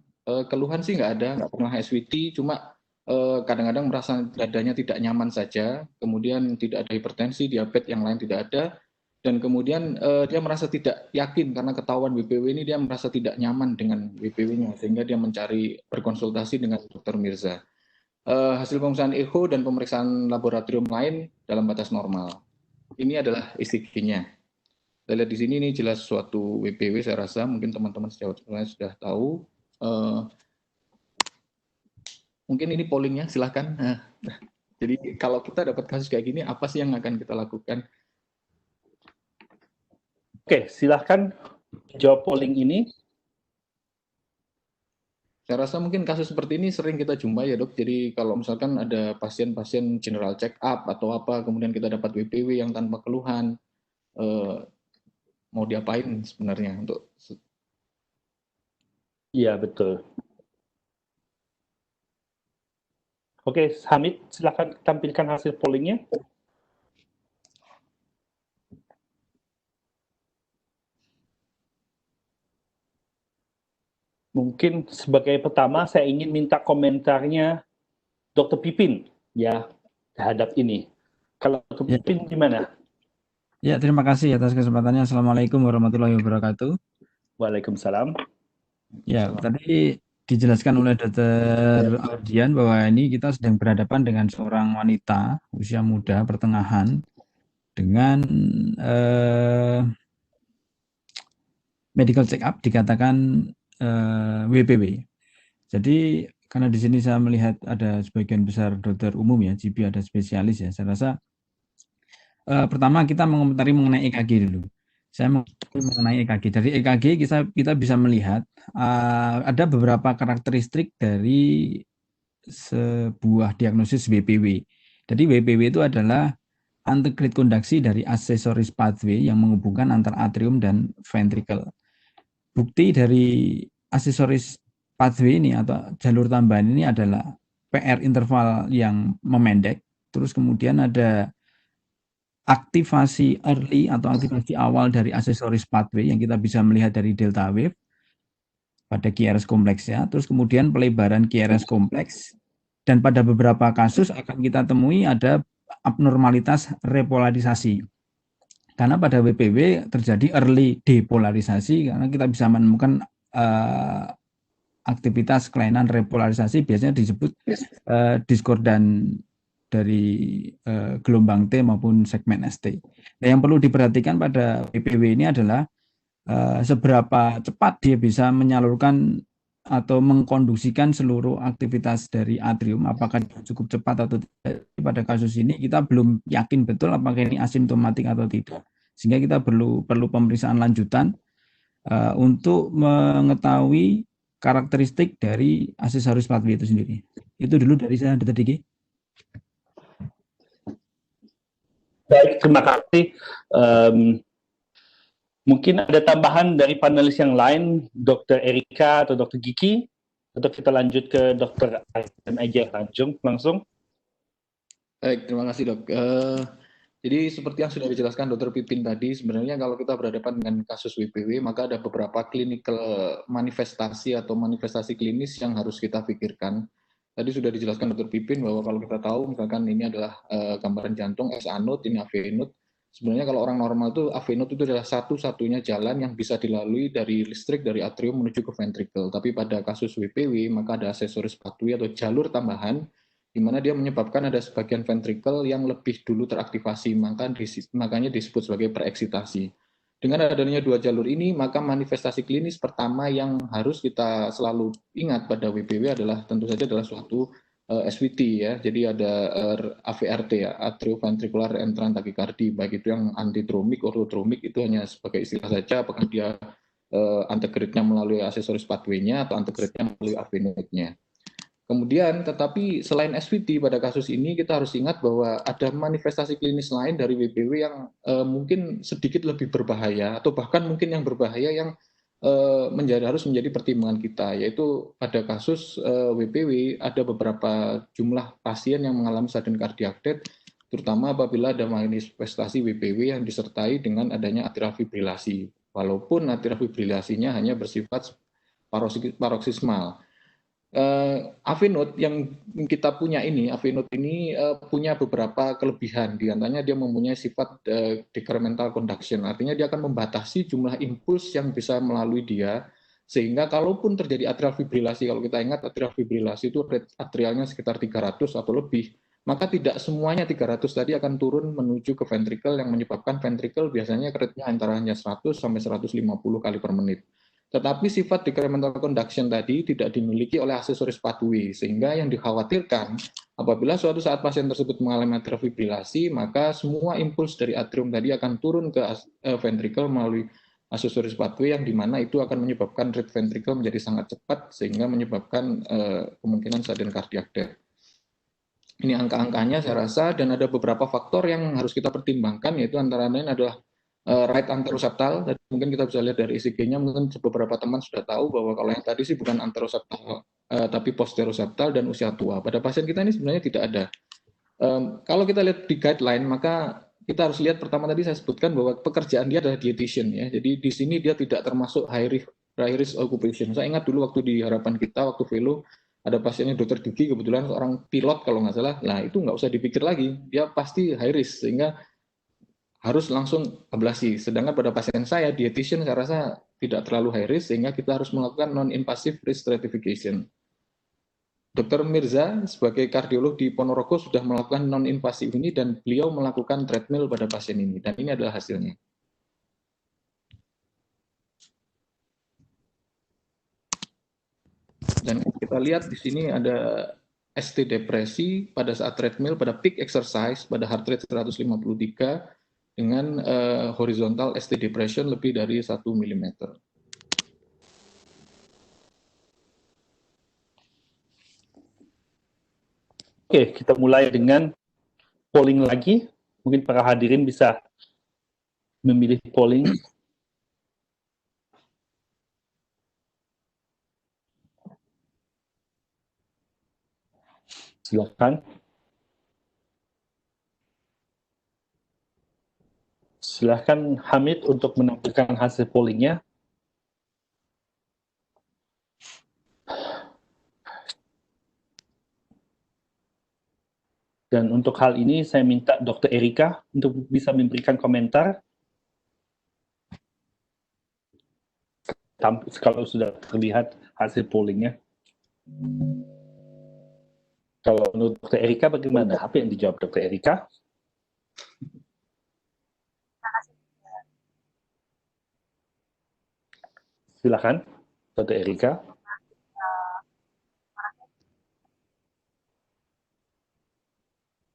keluhan sih nggak ada, nggak pernah SVT, cuma kadang-kadang merasa dadanya tidak nyaman saja, kemudian tidak ada hipertensi, diabetes yang lain tidak ada, dan kemudian dia merasa tidak yakin karena ketahuan WPW ini, dia merasa tidak nyaman dengan WPW-nya, sehingga dia mencari berkonsultasi dengan Dr. Mirza. Hasil pemeriksaan echo dan pemeriksaan laboratorium lain dalam batas normal. Ini adalah ECG-nya. Kita lihat di sini, ini jelas suatu WPW, saya rasa mungkin teman-teman sudah tahu. Mungkin ini pollingnya, silahkan. Jadi kalau kita dapat kasus kayak gini, apa sih yang akan kita lakukan? Oke, silahkan jawab polling ini. Saya rasa mungkin kasus seperti ini sering kita jumpai ya dok. Jadi kalau misalkan ada pasien-pasien general check up atau apa, kemudian kita dapat WPW yang tanpa keluhan, mau diapain sebenarnya untuk? Iya, betul. Oke, Hamid, silakan tampilkan hasil pollingnya. Mungkin sebagai pertama saya ingin minta komentarnya Dr. Pipin ya terhadap ini. Kalau Dr. Pipin gimana? Ya, terima kasih atas kesempatannya. Assalamualaikum warahmatullahi wabarakatuh. Waalaikumsalam. Ya, tadi dijelaskan oleh Dr. Ardian bahwa ini kita sedang berhadapan dengan seorang wanita usia muda pertengahan dengan medical check up dikatakan WPW. Jadi karena di sini saya melihat ada sebagian besar dokter umum ya, GP ada spesialis ya. Saya rasa pertama kita mengomentari mengenai EKG dulu. Saya mengenai EKG. Dari EKG kita bisa melihat ada beberapa karakteristik dari sebuah diagnosis WPW. Jadi WPW itu adalah antegrade kondaksi dari accessories pathway yang menghubungkan antar atrium dan ventricle. Bukti dari accessories pathway ini atau jalur tambahan ini adalah PR interval yang memendek, terus kemudian ada aktivasi early atau aktivasi awal dari accessories pathway yang kita bisa melihat dari delta wave pada QRS kompleks ya, terus kemudian pelebaran QRS kompleks, dan pada beberapa kasus akan kita temui ada abnormalitas repolarisasi. Karena pada WPW terjadi early depolarisasi karena kita bisa menemukan aktivitas kelainan repolarisasi biasanya disebut diskordan dari gelombang T maupun segmen ST. Nah, yang perlu diperhatikan pada WPW ini adalah seberapa cepat dia bisa menyalurkan atau mengkonduksikan seluruh aktivitas dari atrium, apakah cukup cepat atau tidak. Pada kasus ini kita belum yakin betul apakah ini asimptomatik atau tidak, sehingga kita perlu pemeriksaan lanjutan untuk mengetahui karakteristik dari aksesoris pathway itu sendiri. Itu dulu dari saya, Dr. Diki. Baik, terima kasih. Mungkin ada tambahan dari panelis yang lain, Dr. Erika atau Dr. Giki, atau kita lanjut ke Dr. Ajar langsung. Baik, terima kasih dok. Jadi seperti yang sudah dijelaskan Dr. Pipin tadi, sebenarnya kalau kita berhadapan dengan kasus WPW, maka ada beberapa clinical manifestasi atau manifestasi klinis yang harus kita pikirkan. Tadi sudah dijelaskan Dr. Pipin bahwa kalau kita tahu, misalkan ini adalah gambaran jantung, S anode, ini AV node. Sebenarnya kalau orang normal itu AV node itu adalah satu-satunya jalan yang bisa dilalui dari listrik dari atrium menuju ke ventricle. Tapi pada kasus WPW, maka ada aksesoris pathway atau jalur tambahan di mana dia menyebabkan ada sebagian ventricle yang lebih dulu teraktivasi, makanya disebut sebagai pereksitasi. Dengan adanya dua jalur ini, maka manifestasi klinis pertama yang harus kita selalu ingat pada WPW adalah tentu saja adalah suatu SVT ya. Jadi ada AVRT ya, atrioventricular entrant tachycardia, baik itu yang antidromik, ortodromik itu hanya sebagai istilah saja, apakah dia antegrade-nya melalui aksesoris pathway-nya atau antegrade-nya melalui AV node-nya. Kemudian, tetapi selain SVT pada kasus ini kita harus ingat bahwa ada manifestasi klinis lain dari WPW yang mungkin sedikit lebih berbahaya atau bahkan mungkin yang berbahaya yang harus menjadi pertimbangan kita, yaitu pada kasus WPW ada beberapa jumlah pasien yang mengalami sudden cardiac death, terutama apabila ada manifestasi WPW yang disertai dengan adanya atrial fibrilasi, walaupun atrial fibrilasinya hanya bersifat paroksismal. AV node yang kita punya ini, AV node ini punya beberapa kelebihan. Di antaranya dia mempunyai sifat decremental conduction, artinya dia akan membatasi jumlah impuls yang bisa melalui dia, sehingga kalaupun terjadi atrial fibrilasi, kalau kita ingat atrial fibrilasi itu rate atrialnya sekitar 300 atau lebih, maka tidak semuanya 300 tadi akan turun menuju ke ventricle yang menyebabkan ventricle biasanya rate-nya antara hanya 100 sampai 150 kali per menit. Tetapi sifat decremental conduction tadi tidak dimiliki oleh aksesoris pathway, sehingga yang dikhawatirkan apabila suatu saat pasien tersebut mengalami atrial fibrilasi, maka semua impuls dari atrium tadi akan turun ke ventricle melalui aksesoris pathway yang dimana itu akan menyebabkan rate ventricle menjadi sangat cepat, sehingga menyebabkan kemungkinan sudden cardiac death. Ini angka-angkanya saya rasa, dan ada beberapa faktor yang harus kita pertimbangkan, yaitu antara lain adalah right anteroseptal. Tadi mungkin kita bisa lihat dari ECG-nya, mungkin beberapa teman sudah tahu bahwa kalau yang tadi sih bukan anteroseptal tapi posteroseptal dan usia tua. Pada pasien kita ini sebenarnya tidak ada. Kalau kita lihat di guideline, maka kita harus lihat pertama tadi saya sebutkan bahwa pekerjaan dia adalah dietitian ya. Jadi di sini dia tidak termasuk high risk occupation. Saya ingat dulu waktu di harapan kita waktu fellow ada pasiennya Dr. Diki, kebetulan seorang pilot kalau nggak salah. Nah itu nggak usah dipikir lagi, dia pasti high risk, sehingga harus langsung ablasi. Sedangkan pada pasien saya, dietitian saya rasa tidak terlalu high risk, sehingga kita harus melakukan non-invasive risk stratification. Dr. Mirza sebagai kardiolog di Ponorogo sudah melakukan non-invasive ini, dan beliau melakukan treadmill pada pasien ini, dan ini adalah hasilnya. kita lihat di sini ada ST depresi pada saat treadmill, pada peak exercise, pada heart rate 153 dengan horizontal ST depression lebih dari 1 mm. Oke, kita mulai dengan polling lagi. Mungkin para hadirin bisa memilih polling. Silakan. Silakan Hamid untuk menampilkan hasil pollingnya. Dan untuk hal ini saya minta Dr. Erika untuk bisa memberikan komentar. Kalau sudah terlihat hasil pollingnya. Kalau menurut Dr. Erika bagaimana? Apa yang dijawab Dr. Erika? Silakan, Dr. Erika.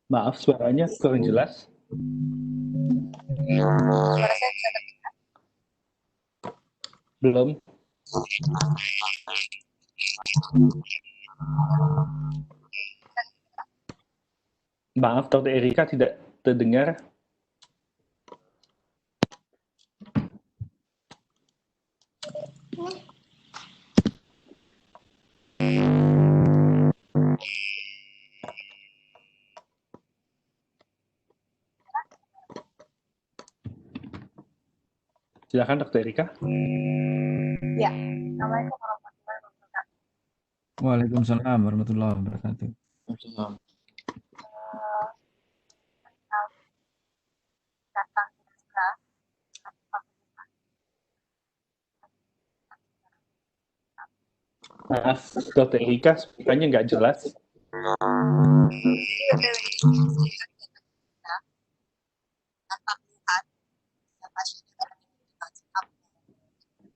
Maaf, suaranya kurang jelas. Belum. Maaf, Dr. Erika tidak terdengar. Silakan Dr. Erika. Ya, Assalamualaikum warahmatullahi wabarakatuh. Waalaikumsalam warahmatullahi wabarakatuh. Datang juga. Maaf, Dr. Erika, suaranya nggak jelas.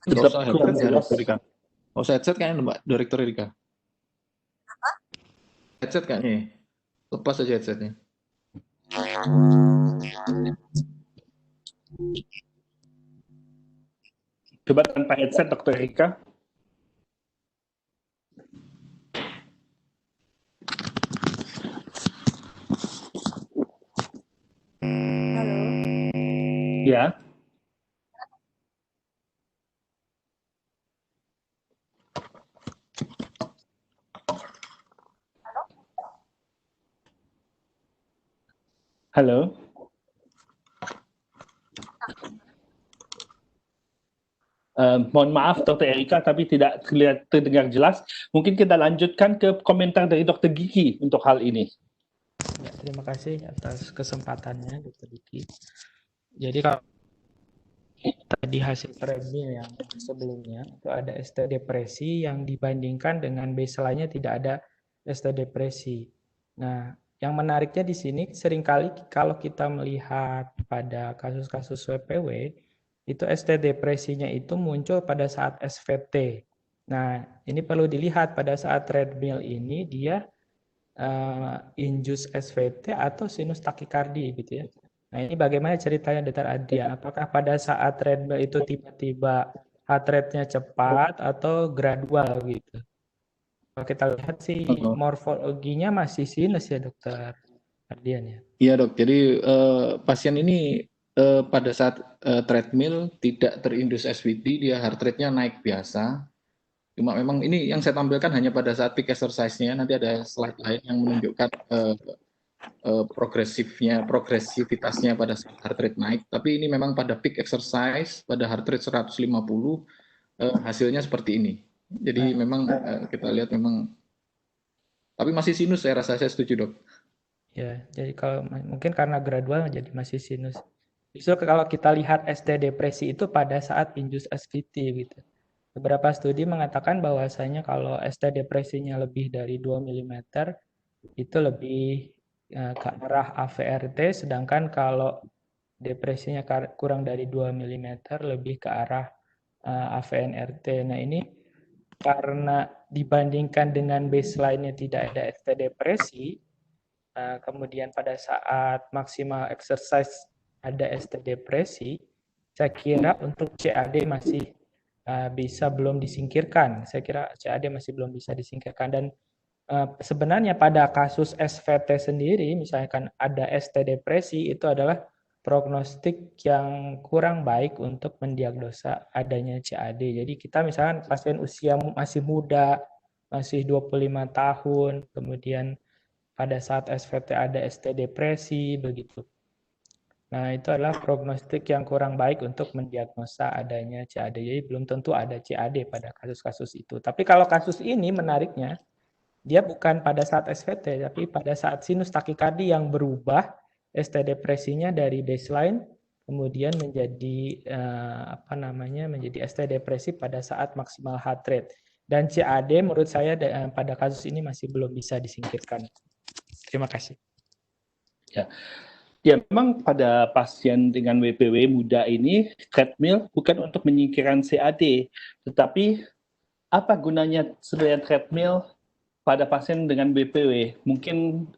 Nggak usah headset, Dr. Erika. Nggak usah headset kayaknya, Mbak, Dr. Erika. Headset kayaknya. Lepas aja headsetnya. Coba tanpa headset, Dr. Erika. Halo. Ya. Halo. Mohon maaf Dr. Erika, tapi tidak terdengar jelas. Mungkin kita lanjutkan ke komentar dari Dr. Gigi untuk hal ini. Ya, terima kasih atas kesempatannya, Dr. Diki. Jadi kalau tadi hasil treadmill yang sebelumnya itu ada ST depresi yang dibandingkan dengan baseline-nya tidak ada ST depresi. Nah, yang menariknya di sini seringkali kalau kita melihat pada kasus-kasus WPW itu ST depresinya itu muncul pada saat SVT. Nah, ini perlu dilihat pada saat treadmill ini dia induce SVT atau sinus takikardi gitu ya. Nah, ini bagaimana ceritanya Dr. Adrian? Apakah pada saat treadmill itu tiba-tiba heart rate-nya cepat atau gradual gitu? Kalau kita lihat sih morfologinya masih sinus ya Dr. Adrian ya. Iya dok, jadi pasien ini pada saat treadmill tidak terindus SVT, dia heart rate-nya naik biasa. Cuma memang ini yang saya tampilkan hanya pada saat peak exercise-nya, nanti ada slide lain yang menunjukkan progresivitasnya pada saat heart rate naik. Tapi ini memang pada peak exercise, pada heart rate 150, hasilnya seperti ini. Jadi memang kita lihat memang, tapi masih sinus saya rasa, saya setuju dok. Ya, jadi kalau mungkin karena gradual jadi masih sinus. Justru kalau kita lihat ST depresi itu pada saat induced SVT gitu. Beberapa studi mengatakan bahwasanya kalau ST depresinya lebih dari 2 mm itu lebih ke arah AVRT, sedangkan kalau depresinya kurang dari 2 mm lebih ke arah AVNRT. Nah, ini karena dibandingkan dengan baseline-nya tidak ada ST depresi, kemudian pada saat maksimal exercise ada ST depresi, saya kira untuk CAD masih bisa belum disingkirkan. Saya kira CAD masih belum bisa disingkirkan. Dan sebenarnya pada kasus SVT sendiri, misalkan ada ST depresi, itu adalah prognostik yang kurang baik untuk mendiagnosa adanya CAD. Jadi kita misalkan pasien usia masih muda, masih 25 tahun, kemudian pada saat SVT ada ST depresi, begitu. Nah, itu adalah prognostik yang kurang baik untuk mendiagnosa adanya CAD. Jadi belum tentu ada CAD pada kasus-kasus itu. Tapi kalau kasus ini menariknya, dia bukan pada saat SVT, tapi pada saat sinus takikardi yang berubah, ST depresinya dari baseline, kemudian menjadi menjadi ST depresi pada saat maksimal heart rate. Dan CAD menurut saya pada kasus ini masih belum bisa disingkirkan. Terima kasih. Ya, memang pada pasien dengan WPW muda ini, treadmill bukan untuk menyingkirkan CAD, tetapi apa gunanya sebenarnya treadmill pada pasien dengan WPW? Mungkin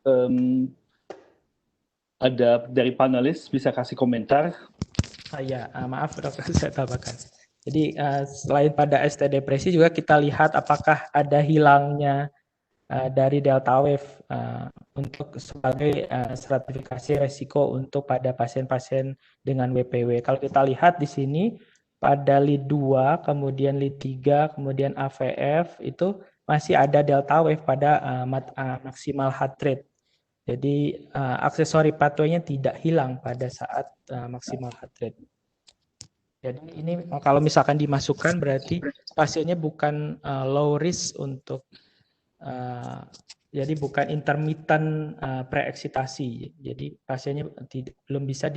ada dari panelis bisa kasih komentar. Maaf dokter, saya tambahkan. Jadi selain pada ST depresi juga kita lihat apakah ada hilangnya dari delta wave untuk sebagai stratifikasi resiko untuk pada pasien-pasien dengan WPW. Kalau kita lihat di sini pada lead 2, kemudian lead 3, kemudian AVF itu masih ada delta wave pada maksimal heart rate. Jadi aksesori pathway-nya tidak hilang pada saat maksimal heart rate. Jadi ini kalau misalkan dimasukkan berarti pasiennya bukan low risk untuk jadi bukan intermittent preeksitasi. Jadi pasiennya belum bisa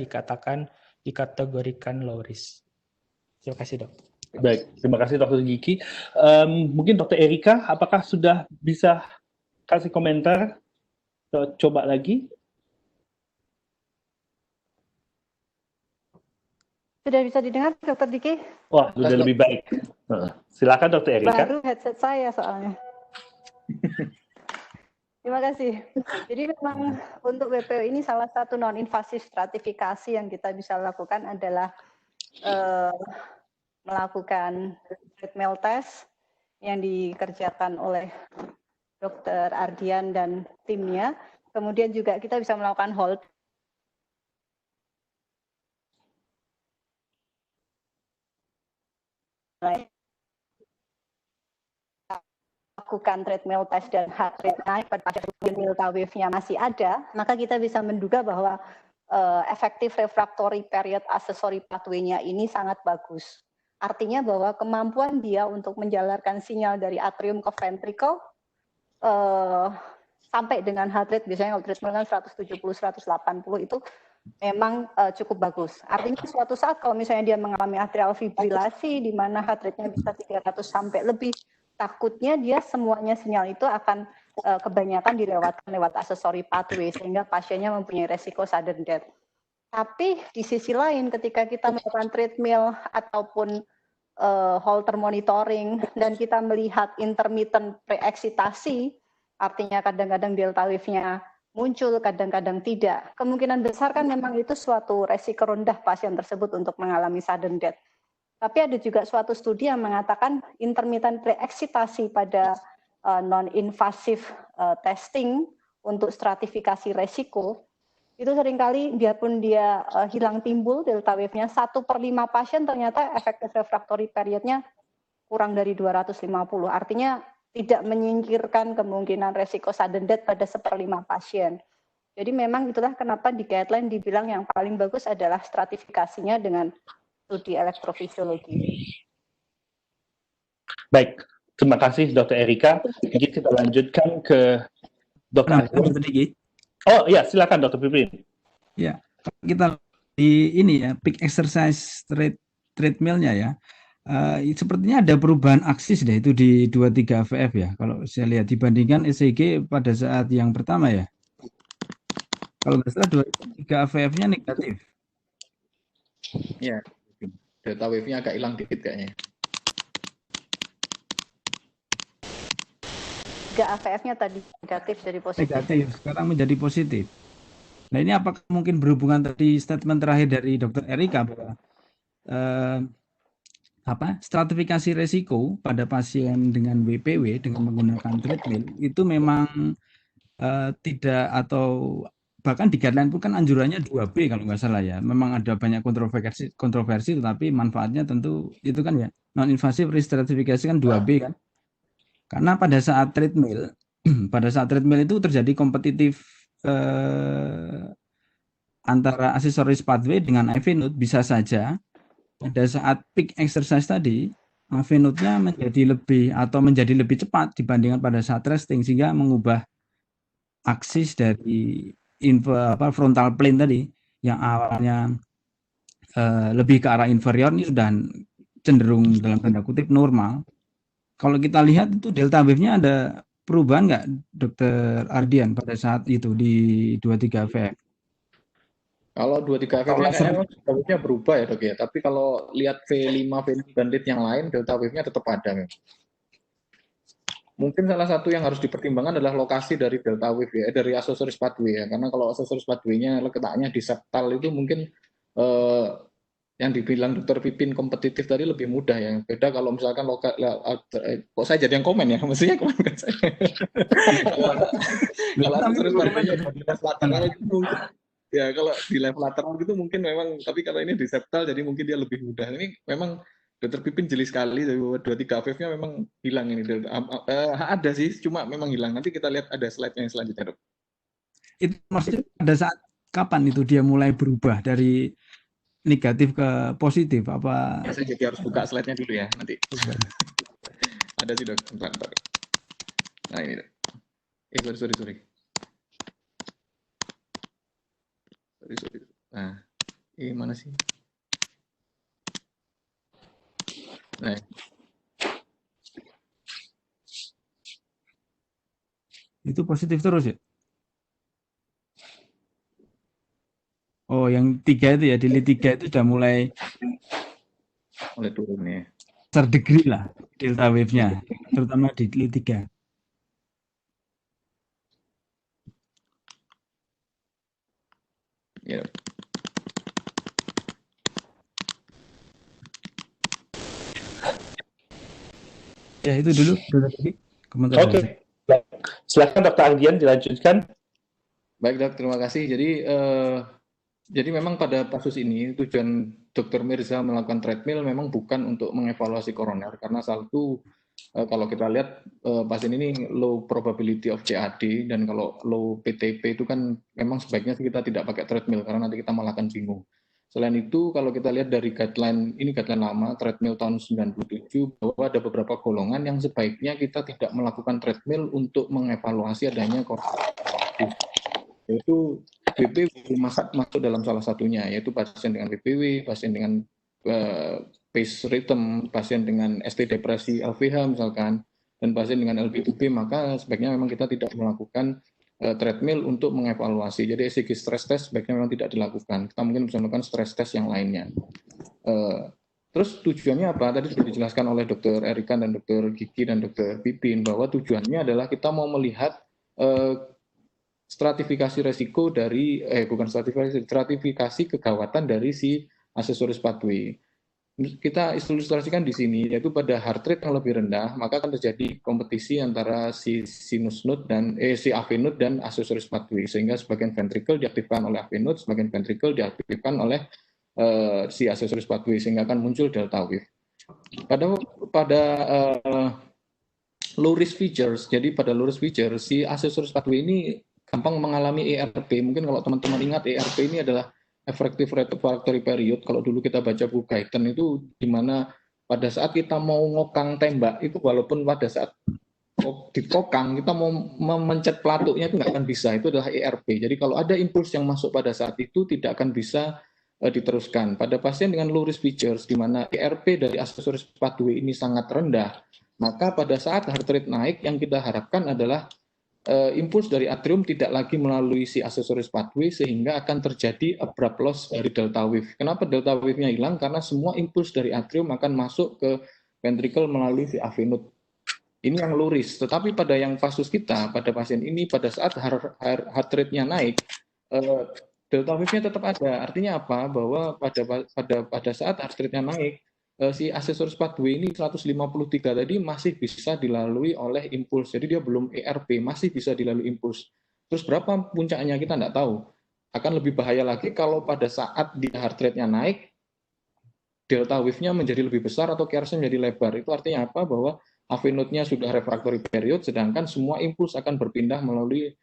dikategorikan low risk. Terima kasih dok. Baik, terima kasih Dr. Giki. Mungkin Dr. Erika, apakah sudah bisa kasih komentar? Coba lagi. Sudah bisa didengar, Dr. Diki? Wah, sudah lebih baik. Silakan Dr. Erika. Baru headset saya soalnya. Terima kasih. Jadi memang untuk WPO ini salah satu non-invasif stratifikasi yang kita bisa lakukan adalah melakukan treadmill test yang dikerjakan oleh Dr. Ardian dan timnya. Kemudian juga kita bisa melakukan hold. Lakukan treadmill test dan heart rate naik pada pasien delta wave-nya masih ada, maka kita bisa menduga bahwa efektif refractory period accessory pathway-nya ini sangat bagus. Artinya bahwa kemampuan dia untuk menjalarkan sinyal dari atrium ke ventricle sampai dengan heart rate, biasanya kalau treadmill kan 170-180 itu memang cukup bagus. Artinya suatu saat kalau misalnya dia mengalami atrial fibrilasi di mana heart rate-nya bisa 300 sampai lebih, takutnya dia semuanya sinyal itu akan kebanyakan dilewatkan lewat accessory pathway sehingga pasiennya mempunyai resiko sudden death. Tapi di sisi lain ketika kita melakukan treadmill ataupun Holter monitoring dan kita melihat intermittent preeksitasi, artinya kadang-kadang delta wave-nya muncul, kadang-kadang tidak. Kemungkinan besar kan memang itu suatu resiko rendah pasien tersebut untuk mengalami sudden death. Tapi ada juga suatu studi yang mengatakan intermittent preeksitasi pada non-invasive testing untuk stratifikasi resiko, itu seringkali biarpun dia hilang timbul delta wave-nya, 1/5 pasien ternyata efektif refractory period-nya kurang dari 250. Artinya tidak menyingkirkan kemungkinan resiko sudden death pada 1/5 pasien. Jadi memang itulah kenapa di guideline dibilang yang paling bagus adalah stratifikasinya dengan studi elektrofisiologi. Baik, terima kasih Dr. Erika. Jadi kita lanjutkan ke Dr. Diki. Oh iya, silakan Dr. Pipin. Ya, kita di ini ya, peak exercise treadmill-nya ya. Sepertinya ada perubahan aksis deh itu di 23 VF ya. Kalau saya lihat dibandingkan ECG pada saat yang pertama ya. Kalau nggak salah 23 VF-nya negatif. Ya, delta wave-nya agak hilang dikit kayaknya. AVF-nya tadi negatif jadi positif. Negatif, sekarang menjadi positif. Nah ini apakah mungkin berhubungan tadi statement terakhir dari Dr. Erika bahwa stratifikasi resiko pada pasien dengan WPW dengan menggunakan treadmill itu memang tidak, atau bahkan di guideline pun kan anjurannya 2B kalau nggak salah ya. Memang ada banyak kontroversi tetapi manfaatnya tentu itu kan ya, non-invasive risk stratifikasi kan 2B kan. Karena pada saat treadmill itu terjadi kompetitif antara aksesoris pathway dengan IV node. Bisa saja pada saat peak exercise tadi AV node-nya menjadi lebih cepat dibandingkan pada saat resting, sehingga mengubah aksis dari frontal plane tadi yang awalnya lebih ke arah inferior ini sudah cenderung dalam tanda kutip normal. Kalau kita lihat itu delta wave-nya ada perubahan nggak, Dr. Ardian, pada saat itu di 23 VF? Kalau 23 VF-nya memang delta wave-nya berubah ya dok ya, tapi kalau lihat V5, V6 dan lead yang lain, delta wave-nya tetap ada. Mungkin salah satu yang harus dipertimbangkan adalah lokasi dari delta wave ya, dari aksesoris pathway ya, karena kalau aksesoris pathway-nya letaknya di septal itu mungkin yang dibilang Dr. Pipin kompetitif tadi lebih mudah ya. Beda kalau misalkan kok saya jadi yang komen ya, mestinya komen kan saya. Kalau aksesoris pathway-nya di level lateral itu mungkin ya, kalau di level lateral gitu mungkin memang, tapi kalau ini di septal jadi mungkin dia lebih mudah. Ini memang Dr. Pipin jeli sekali bahwa 23 VF-nya memang hilang ini. Ada sih, cuma memang hilang. Nanti kita lihat ada slide-nya yang selanjutnya, dok. Itu maksudnya pada saat kapan itu dia mulai berubah dari negatif ke positif? Apa? Saya jadi harus buka slide-nya dulu ya nanti. Ada sih dok. Bentar. Nah ini dok. Sorry. Nah, ini mana sih? Nah. Itu positif terus ya? Oh, yang 3 itu ya, di lead 3 itu sudah mulai turun ya. Terdegree lah delta wave-nya, terutama di lead 3. Ya. Ya itu dulu. Oke. Silakan Dr. Ardian dilanjutkan. Baik dok, terima kasih. Jadi memang pada kasus ini tujuan Dr. Mirza melakukan treadmill memang bukan untuk mengevaluasi koroner, karena satu kalau kita lihat pasien ini low probability of CAD, dan kalau low PTP itu kan memang sebaiknya kita tidak pakai treadmill karena nanti kita malah akan bingung. Selain itu, kalau kita lihat dari guideline, ini guideline lama, treadmill tahun 97, bahwa ada beberapa golongan yang sebaiknya kita tidak melakukan treadmill untuk mengevaluasi adanya koroner. Yaitu BPW masuk dalam salah satunya, yaitu pasien dengan BPW, pasien dengan pace rhythm, pasien dengan ST depresi LVH misalkan, dan pasien dengan LB2B, maka sebaiknya memang kita tidak melakukan treadmill untuk mengevaluasi. Jadi ECG stress test sebaiknya memang tidak dilakukan. Kita mungkin bisa melakukan stress test yang lainnya. Terus tujuannya apa? Tadi sudah dijelaskan oleh Dr. Erika dan Dr. Gigi dan Dr. Pipin bahwa tujuannya adalah kita mau melihat stratifikasi resiko dari stratifikasi kegawatan dari si aksesoris pathway. Kita ilustrasikan di sini, yaitu pada heart rate yang lebih rendah, maka akan terjadi kompetisi antara si sinus node dan si AV node dan aksesoris pathway, sehingga sebagian ventricle diaktifkan oleh AV node, sebagian ventricle diaktifkan oleh si aksesoris pathway, sehingga akan muncul delta wave. Pada low risk features, jadi pada low risk features si aksesoris pathway ini gampang mengalami ERP. Mungkin kalau teman-teman ingat, ERP ini adalah effective refractory period. Kalau dulu kita baca buku Guyton itu di mana pada saat kita mau ngokang tembak itu, walaupun pada saat dikokang kita mau memencet pelatuknya itu nggak akan bisa, itu adalah ERP. Jadi kalau ada impuls yang masuk pada saat itu tidak akan bisa diteruskan. Pada pasien dengan low risk features di mana ERP dari aksesoris pathway ini sangat rendah, maka pada saat heart rate naik yang kita harapkan adalah impuls dari atrium tidak lagi melalui si aksesoris pathway, sehingga akan terjadi abrupt loss dari delta wave. Kenapa delta wave-nya hilang? Karena semua impuls dari atrium akan masuk ke ventricle melalui si AV node. Ini yang luris. Tetapi pada yang kasus kita, pada pasien ini, pada saat heart rate-nya naik, delta wave-nya tetap ada. Artinya apa? Bahwa pada saat heart rate-nya naik, si aksesoris pathway ini 153 tadi masih bisa dilalui oleh impuls. Jadi dia belum ERP, masih bisa dilalui impuls. Terus berapa puncaknya kita nggak tahu. Akan lebih bahaya lagi kalau pada saat di heart rate-nya naik, delta wave-nya menjadi lebih besar atau KRS-nya menjadi lebar. Itu artinya apa? Bahwa AV node-nya sudah refractory period, sedangkan semua impuls akan berpindah melalui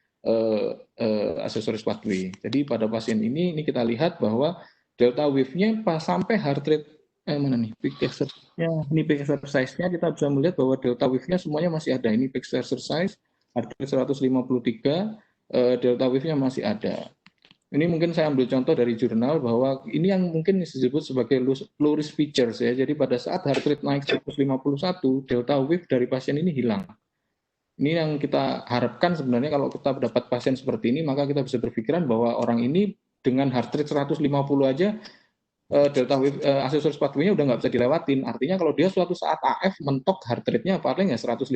aksesoris pathway. Jadi pada pasien ini kita lihat bahwa delta wave-nya pas sampai heart rate mana nih peak exercise-nya, ini peak exercise-nya kita bisa melihat bahwa delta wave-nya semuanya masih ada. Ini peak exercise, heart rate 153, delta wave-nya masih ada. Ini mungkin saya ambil contoh dari jurnal bahwa ini yang mungkin disebut sebagai low risk features ya. Jadi pada saat heart rate naik 151, delta wave dari pasien ini hilang. Ini yang kita harapkan sebenarnya kalau kita dapat pasien seperti ini, maka kita bisa berpikiran bahwa orang ini dengan heart rate 150 aja, delta wave aksesoris pathway-nya udah nggak bisa dilewatin. Artinya kalau dia suatu saat AF mentok heart rate-nya paling ya 150.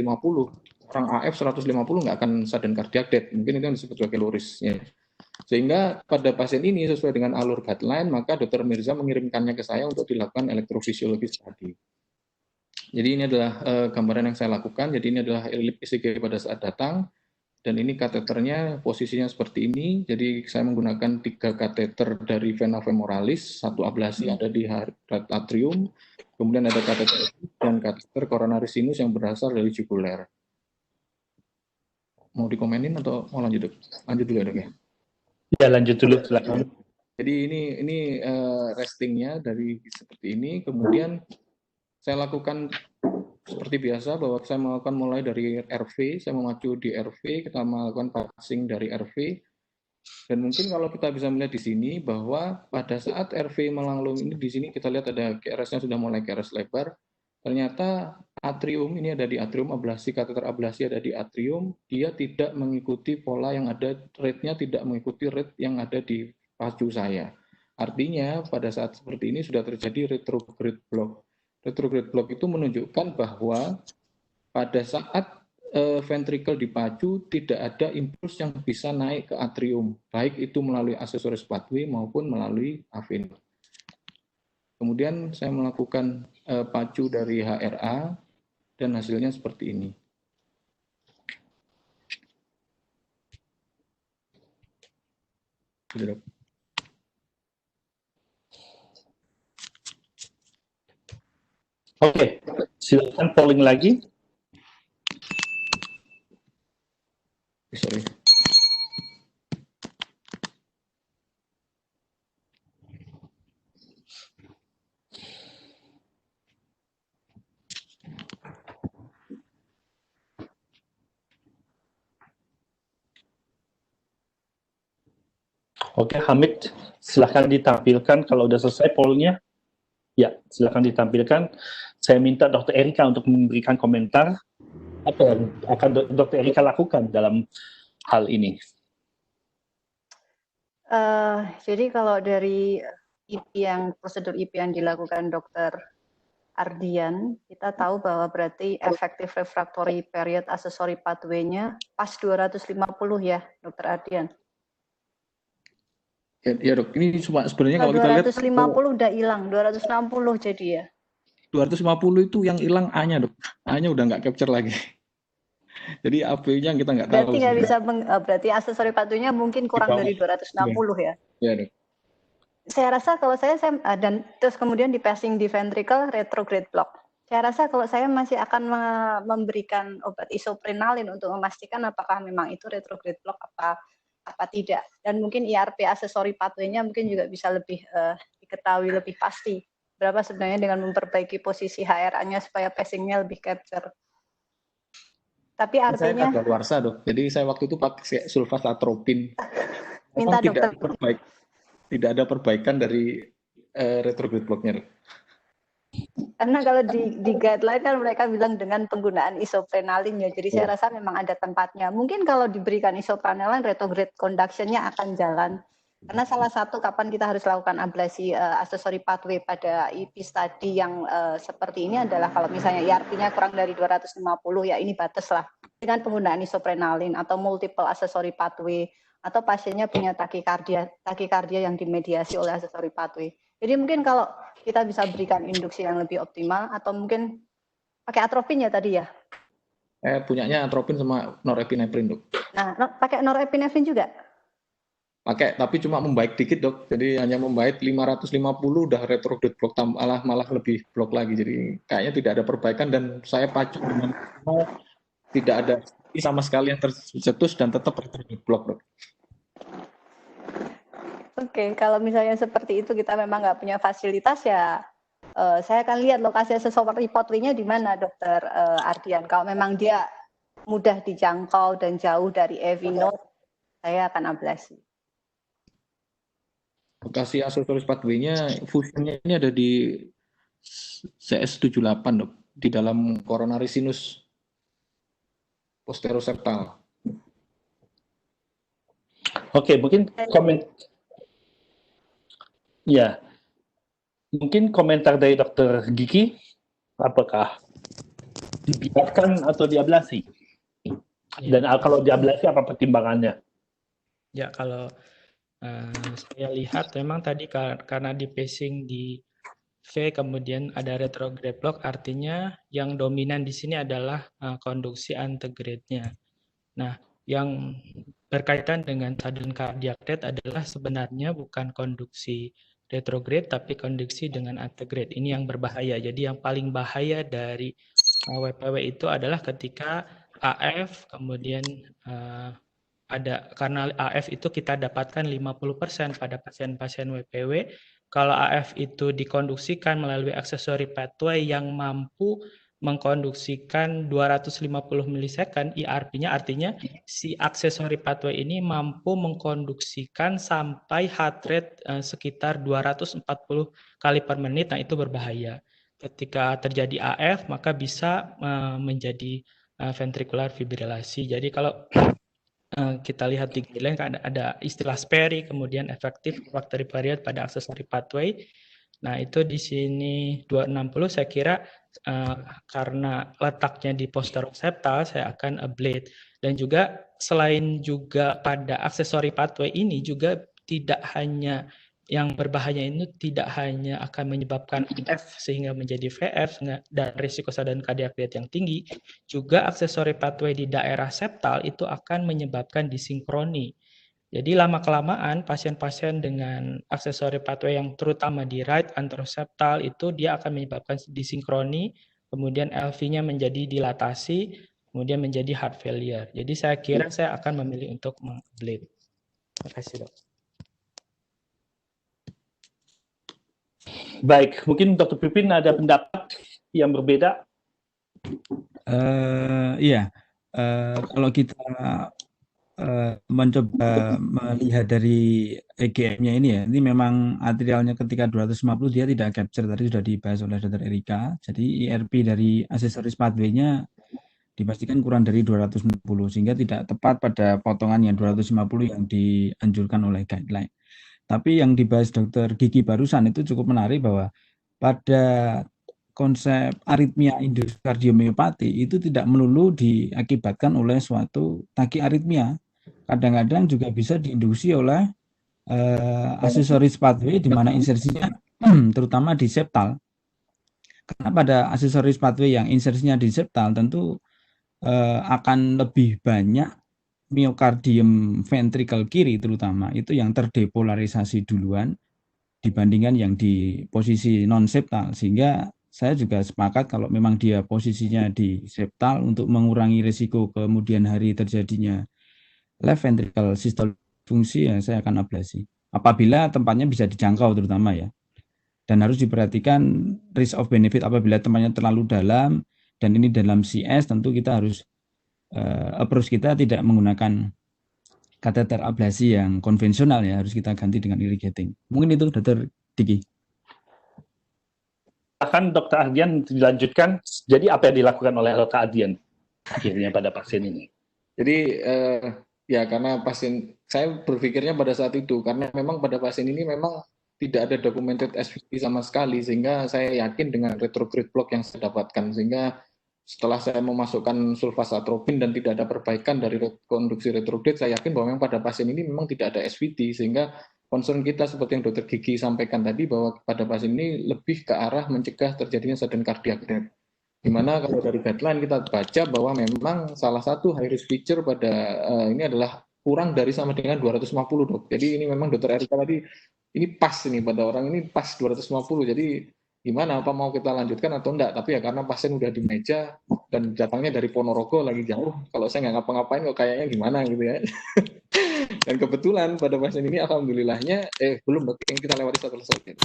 Orang AF 150 nggak akan sudden cardiac death. Mungkin itu yang disebut sebagai low risk. Ya. Sehingga pada pasien ini sesuai dengan alur guideline, maka Dr. Mirza mengirimkannya ke saya untuk dilakukan elektrofisiologi tadi. Jadi ini adalah gambaran yang saya lakukan. Jadi ini adalah ECG pada saat datang. Dan ini kateternya posisinya seperti ini. Jadi saya menggunakan 3 kateter dari vena femoralis. 1 ablasi ada di atrium. Kemudian ada kateter dan kateter coronary sinus yang berasal dari jugular. Mau dikomenin atau mau lanjut, Dok? Lanjut dulu ya, Dok ya. Ya, lanjut dulu, silakan. Jadi ini restingnya dari seperti ini. Kemudian saya lakukan seperti biasa bahwa saya melakukan mulai dari RV, saya memacu di RV, kita melakukan passing dari RV. Dan mungkin kalau kita bisa melihat di sini bahwa pada saat RV melanglung ini di sini kita lihat ada KRS-nya sudah mulai KRS lebar. Ternyata atrium ini ada di atrium, ablasi, kateter ablasi ada di atrium, dia tidak mengikuti pola yang ada, rate-nya tidak mengikuti rate yang ada di pacu saya. Artinya pada saat seperti ini sudah terjadi retrograde block. Retrograde block itu menunjukkan bahwa pada saat ventricle dipacu tidak ada impuls yang bisa naik ke atrium, baik itu melalui aksesoris pathway maupun melalui AV node. Kemudian saya melakukan pacu dari HRA dan hasilnya seperti ini. Oke, silakan polling lagi. Sorry. Oke, Hamid, silakan ditampilkan kalau udah selesai pollnya. Ya, silakan ditampilkan. Saya minta Dr. Erika untuk memberikan komentar apa yang akan Dr. Erika lakukan dalam hal ini. Jadi kalau dari prosedur IP yang dilakukan Dr. Ardian, kita tahu bahwa berarti effective refractory period accessory pathway-nya pas 250 ya, Dr. Ardian. Ya Dok, ini cuma sebenarnya kalau kita lihat 250 udah hilang, 260 jadi ya. 250 itu yang hilang A-nya Dok. A-nya udah nggak capture lagi. Jadi AP-nya kita nggak tahu. Berarti nggak bisa, berarti aksesori pathway-nya mungkin kurang dari 260 ya. Iya Dok. Saya rasa kalau saya dan terus kemudian di passing di ventricle retrograde block. Saya rasa kalau saya masih akan memberikan obat isoprenalin untuk memastikan apakah memang itu retrograde block apa tidak, dan mungkin IRP aksesori pathway-nya mungkin juga bisa lebih diketahui lebih pasti berapa sebenarnya dengan memperbaiki posisi HRA-nya supaya passing-nya lebih capture. Tapi artinya saya kadaluarsa Dok. Jadi saya waktu itu pakai sulfasatropin. Minta dokter. Tidak ada perbaikan dari retrograde block-nya Dok. Karena kalau di guideline kan mereka bilang dengan penggunaan isoprenalin ya. Jadi saya rasa memang ada tempatnya. Mungkin kalau diberikan isoprenalin retrograde conduction-nya akan jalan. Karena salah satu kapan kita harus lakukan ablasi accessory pathway pada IPIS tadi yang seperti ini adalah kalau misalnya IRP-nya kurang dari 250 ya ini batas lah dengan penggunaan isoprenalin atau multiple accessory pathway atau pasiennya punya takikardia yang dimediasi oleh accessory pathway. Jadi mungkin kalau kita bisa berikan induksi yang lebih optimal atau mungkin pakai atropin ya tadi ya. Punyanya atropin sama norepinephrine, Dok. Nah, pakai norepinephrine juga? Pakai, tapi cuma membaik dikit, Dok. Jadi hanya membaik 550 udah retrograde blok, malah lebih blok lagi. Jadi kayaknya tidak ada perbaikan dan saya pacu dengan tidak ada sama sekali yang tercetus dan tetap retrograde blok, Dok. Oke, kalau misalnya seperti itu kita memang nggak punya fasilitas ya saya akan lihat lokasi accessory pathway-nya di mana, Dokter Ardian. Kalau memang dia mudah dijangkau dan jauh dari AV node, saya akan ablasi. Lokasi accessory pathway-nya, fusionnya ini ada di CS78, Dok, di dalam coronary sinus posteroseptal. Oke, mungkin ya. Mungkin komentar dari Dr. Giki, apakah dibiarkan atau diablasi? Dan kalau diablasi apa pertimbangannya? Ya, kalau saya lihat memang tadi karena di pacing di V kemudian ada retrograde block, artinya yang dominan di sini adalah konduksi antegrade-nya. Nah, yang berkaitan dengan sudden cardiac death adalah sebenarnya bukan konduksi retrograde tapi konduksi dengan antegrade. Ini yang berbahaya. Jadi yang paling bahaya dari WPW itu adalah ketika AF kemudian ada, karena AF itu kita dapatkan 50% pada pasien-pasien WPW. Kalau AF itu dikonduksikan melalui accessory pathway yang mampu mengkonduksikan 250 milisecond IRP-nya, artinya si accessory pathway ini mampu mengkonduksikan sampai heart rate sekitar 240 kali per menit. Nah, itu berbahaya. Ketika terjadi AF maka bisa menjadi ventricular fibrilasi. Jadi kalau kita lihat di guideline ada istilah SPERI, kemudian efektif refractory period pada accessory pathway. Nah, itu di sini 260 saya kira karena letaknya di posteroseptal saya akan ablate. Dan juga selain juga pada accessory pathway ini juga tidak hanya yang berbahaya ini tidak hanya akan menyebabkan F sehingga menjadi VF dan risiko sudden cardiac death yang tinggi, juga accessory pathway di daerah septal itu akan menyebabkan disinkroni. Jadi lama-kelamaan pasien-pasien dengan accessory pathway yang terutama di right anteroseptal itu dia akan menyebabkan disinkroni, kemudian LV-nya menjadi dilatasi, kemudian menjadi heart failure. Jadi saya kira saya akan memilih untuk mengablate. Terima kasih, Dok. Baik, mungkin Dr. Pipin ada pendapat yang berbeda? Iya, kalau kita mencoba melihat dari EGM-nya ini ya, ini memang atrialnya ketika 250 dia tidak capture, tadi sudah dibahas oleh Dr. Erika. Jadi IRP dari aksesoris pathway-nya dipastikan kurang dari 250 sehingga tidak tepat pada potongan yang 250 yang dianjurkan oleh guideline. Tapi yang dibahas Dr. Gigi barusan itu cukup menarik bahwa pada konsep aritmia indus kardiomiopati itu tidak melulu diakibatkan oleh suatu takiaritmia. Kadang-kadang juga bisa diinduksi oleh aksesoris pathway di mana insersinya terutama di septal. Karena pada aksesoris pathway yang insersinya di septal tentu akan lebih banyak miokardium ventricle kiri terutama itu yang terdepolarisasi duluan dibandingkan yang di posisi non septal, sehingga saya juga sepakat kalau memang dia posisinya di septal untuk mengurangi risiko kemudian hari terjadinya left ventricle systole fungsi ya saya akan ablasi apabila tempatnya bisa dijangkau terutama ya, dan harus diperhatikan risk of benefit apabila tempatnya terlalu dalam dan ini dalam CS tentu kita harus approach kita tidak menggunakan kateter ablasi yang konvensional ya, harus kita ganti dengan irrigating. Mungkin itu Dr. Diki. Akan Dr. Ardian dilanjutkan. Jadi apa yang dilakukan oleh Dr. Ardian akhirnya pada pasien ini? Jadi Ya, karena pasien, saya berpikirnya pada saat itu, karena memang pada pasien ini memang tidak ada documented SVT sama sekali, sehingga saya yakin dengan retrograde block yang saya dapatkan, sehingga setelah saya memasukkan sulfasatropin dan tidak ada perbaikan dari konduksi retrograde, saya yakin bahwa memang pada pasien ini memang tidak ada SVT, sehingga concern kita seperti yang Dr. Gigi sampaikan tadi, bahwa pada pasien ini lebih ke arah mencegah terjadinya sudden cardiac death. Dimana kalau dari guideline kita baca bahwa memang salah satu high risk feature pada ini adalah kurang dari sama dengan 250, dok. Jadi ini memang dokter Erika tadi ini pas ini pada orang ini pas 250. Jadi gimana, apa mau kita lanjutkan atau enggak? Tapi ya karena pasien udah di meja dan datangnya dari Ponorogo lagi jauh, kalau saya nggak ngapa-ngapain kok kayaknya gimana gitu ya. Dan kebetulan pada pasien ini alhamdulillahnya belum dok, yang kita lewati satu selesai.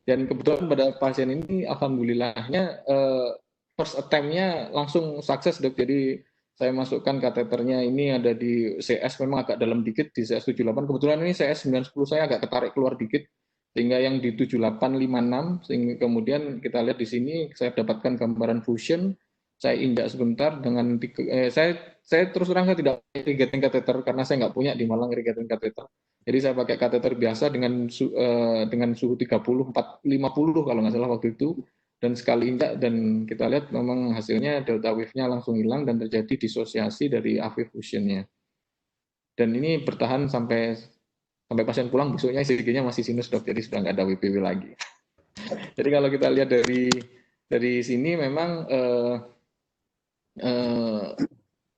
Dan kebetulan pada pasien ini alhamdulillahnya first attempt-nya langsung sukses dok. Jadi saya masukkan kateternya ini ada di CS, memang agak dalam dikit di CS 78. Kebetulan ini CS 910 saya agak ketarik keluar dikit, sehingga yang di 7856, sehingga kemudian kita lihat di sini saya dapatkan gambaran fusion. Saya injak sebentar dengan saya terus terang saya tidak pakai irrigating kateter karena saya nggak punya di Malang irrigating kateter. Jadi saya pakai kateter biasa dengan suhu 30, 50 kalau nggak salah waktu itu, dan sekali injak dan kita lihat memang hasilnya delta wave-nya langsung hilang dan terjadi disosiasi dari AV fusion-nya. Dan ini bertahan sampai pasien pulang, besoknya ECG-nya masih sinus dok, jadi sudah nggak ada WPW lagi. Jadi kalau kita lihat dari sini memang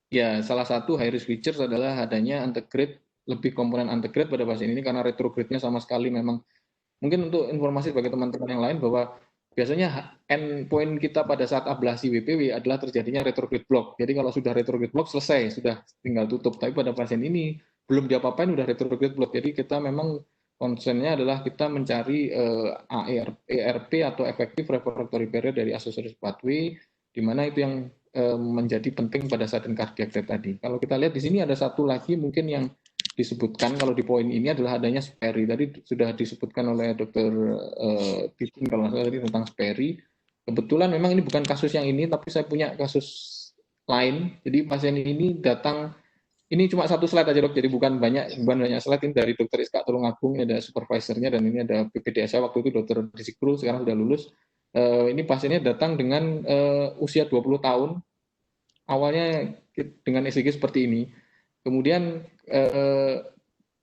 ya salah satu high risk features adalah adanya antegrade, lebih komponen antegrade pada pasien ini karena retrograde-nya sama sekali memang. Mungkin untuk informasi bagi teman-teman yang lain bahwa biasanya endpoint kita pada saat ablasi WPW adalah terjadinya retrograde block. Jadi kalau sudah retrograde block selesai, sudah tinggal tutup. Tapi pada pasien ini belum diapa-apain udah retrograde block. Jadi kita memang concern-nya adalah kita mencari ERP atau effective refractory barrier dari associated pathway, di mana itu yang menjadi penting pada sudden cardiac death tadi. Kalau kita lihat di sini ada satu lagi mungkin yang disebutkan kalau di poin ini adalah adanya Sperry. Tadi sudah disebutkan oleh Dr. Titin kalau nggak salah tadi tentang Sperry. Kebetulan memang ini bukan kasus yang ini, tapi saya punya kasus lain. Jadi pasien ini datang, ini cuma satu slide aja dok, jadi bukan banyak slide. Ini dari Dr. Iska Tulungagung, ini ada supervisornya, dan ini ada PPDS waktu itu Dr. Disikru, sekarang sudah lulus. Ini pasiennya datang dengan usia 20 tahun, awalnya dengan ECG seperti ini. Kemudian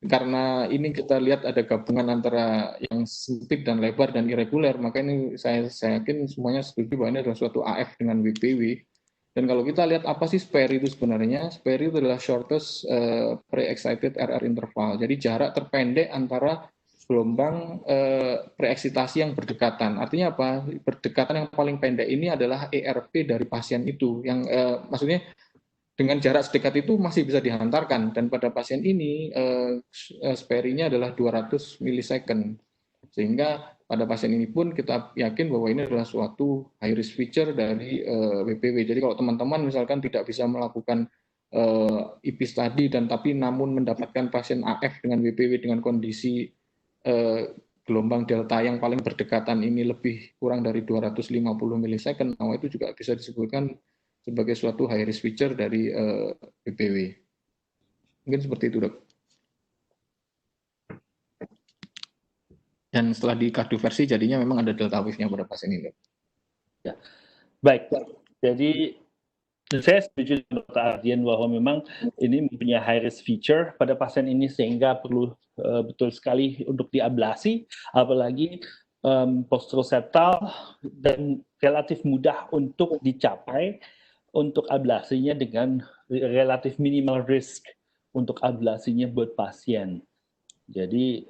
karena ini kita lihat ada gabungan antara yang sempit dan lebar dan irregular, maka ini saya yakin semuanya setuju bahwa ini adalah suatu AF dengan WPW. Dan kalau kita lihat apa sih Sperry itu sebenarnya, Sperry itu adalah shortest pre-excited RR interval. Jadi jarak terpendek antara gelombang preeksitasi yang berdekatan. Artinya apa? Berdekatan yang paling pendek ini adalah ERP dari pasien itu, yang maksudnya dengan jarak sedekat itu masih bisa dihantarkan, dan pada pasien ini Sperry-nya adalah 200 milisecond, sehingga pada pasien ini pun kita yakin bahwa ini adalah suatu high risk feature dari WPW. Jadi kalau teman-teman misalkan tidak bisa melakukan IP study dan tapi namun mendapatkan pasien AF dengan WPW dengan kondisi gelombang delta yang paling berdekatan ini lebih kurang dari 250 milisecond, nah itu juga bisa disebutkan sebagai suatu high risk feature dari WPW. Mungkin seperti itu dok. Dan setelah dikardioversi jadinya memang ada delta wave-nya pada pasien ini dok. Ya. Baik, jadi saya setuju dengan Dr. Ardian bahwa memang ini mempunyai high risk feature pada pasien ini sehingga perlu betul sekali untuk diablasi, apalagi postural septal dan relatif mudah untuk dicapai untuk ablasinya dengan relatif minimal risk untuk ablasinya buat pasien. Jadi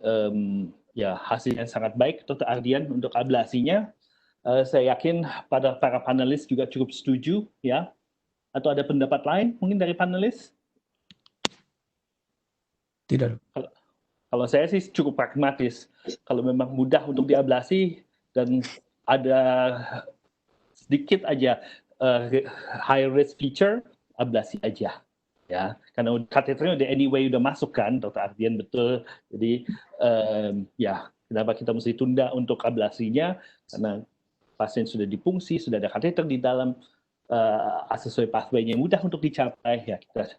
ya hasilnya sangat baik Dr. Ardian untuk ablasinya. Saya yakin pada para panelis juga cukup setuju ya. Atau ada pendapat lain mungkin dari panelis? Tidak. Kalau saya sih cukup pragmatis. Kalau memang mudah untuk diablasi dan ada sedikit aja high risk feature, ablasi aja ya, karena kateternya udah anyway udah masuk kan Dr. Ardian, betul. Jadi ya kenapa kita mesti tunda untuk ablasinya, karena pasien sudah dipungsi, sudah ada kateter di dalam accessory pathway-nya mudah untuk dicapai, ya kita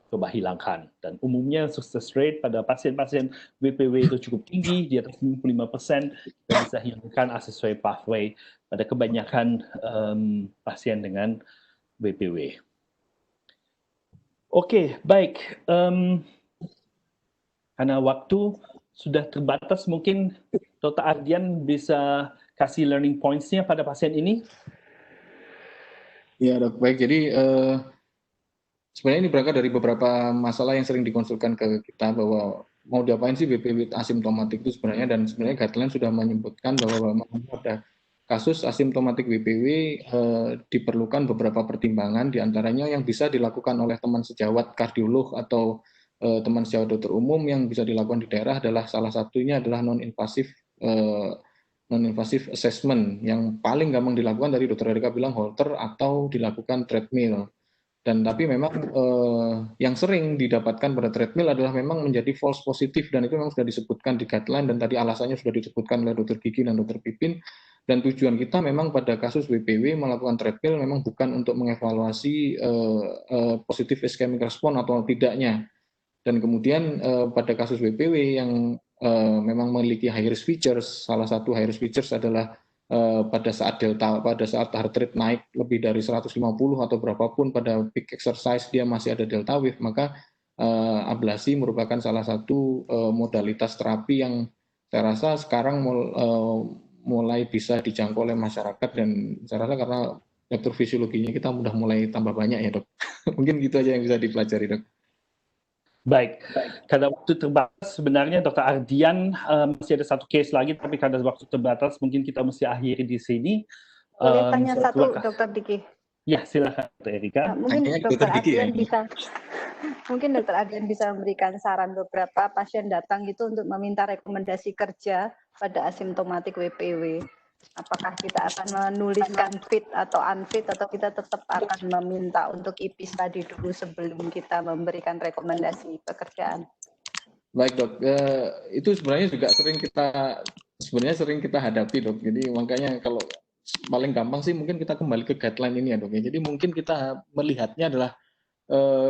coba hilangkan. Dan umumnya success rate pada pasien-pasien WPW itu cukup tinggi, di atas 55%, dan bisa hilangkan accessory pathway pada kebanyakan pasien dengan WPW. Oke, baik. Karena waktu sudah terbatas, mungkin Dr. Ardian bisa kasih learning points-nya pada pasien ini. Ya, Dok. Baik, jadi sebenarnya ini berangkat dari beberapa masalah yang sering dikonsulkan ke kita bahwa mau diapain sih BPW asimptomatik itu sebenarnya, dan sebenarnya guideline sudah menyebutkan bahwa pada kasus asimptomatik BPW diperlukan beberapa pertimbangan, diantaranya yang bisa dilakukan oleh teman sejawat kardiolog atau teman sejawat dokter umum yang bisa dilakukan di daerah adalah salah satunya adalah non-invasive assessment yang paling gampang dilakukan, dari dokter Erika bilang Holter atau dilakukan treadmill. Dan tapi memang yang sering didapatkan pada treadmill adalah memang menjadi false positif, dan itu memang sudah disebutkan di guideline, dan tadi alasannya sudah disebutkan oleh Dr. Gigi dan Dr. Pipin. Dan tujuan kita memang pada kasus WPW melakukan treadmill memang bukan untuk mengevaluasi positif ischemic response atau tidaknya. Dan kemudian pada kasus WPW yang memang memiliki high risk features, salah satu high risk features adalah pada saat heart rate naik lebih dari 150 atau berapapun pada peak exercise dia masih ada delta wave, maka ablasi merupakan salah satu modalitas terapi yang saya rasa sekarang mulai bisa dijangkau oleh masyarakat, dan saya rasa karena dokter fisiologinya kita udah mulai tambah banyak ya, Dok. Mungkin gitu aja yang bisa dipelajari, Dok. Baik, karena waktu terbatas sebenarnya Dr. Ardian masih ada satu case lagi, tapi karena waktu terbatas mungkin kita mesti akhiri di sini. Boleh tanya satu, Dr. Diki? Ya, silakan Dr. Erika. Nah, mungkin Dr. Ardian bisa memberikan saran beberapa pasien datang itu untuk meminta rekomendasi kerja pada asimptomatik WPW. Apakah kita akan menuliskan fit atau unfit, atau kita tetap akan meminta untuk IP study dulu sebelum kita memberikan rekomendasi pekerjaan? Baik, Dok, itu sebenarnya juga sering kita hadapi, Dok. Jadi makanya kalau paling gampang sih mungkin kita kembali ke guideline ini ya, Dok. Jadi mungkin kita melihatnya adalah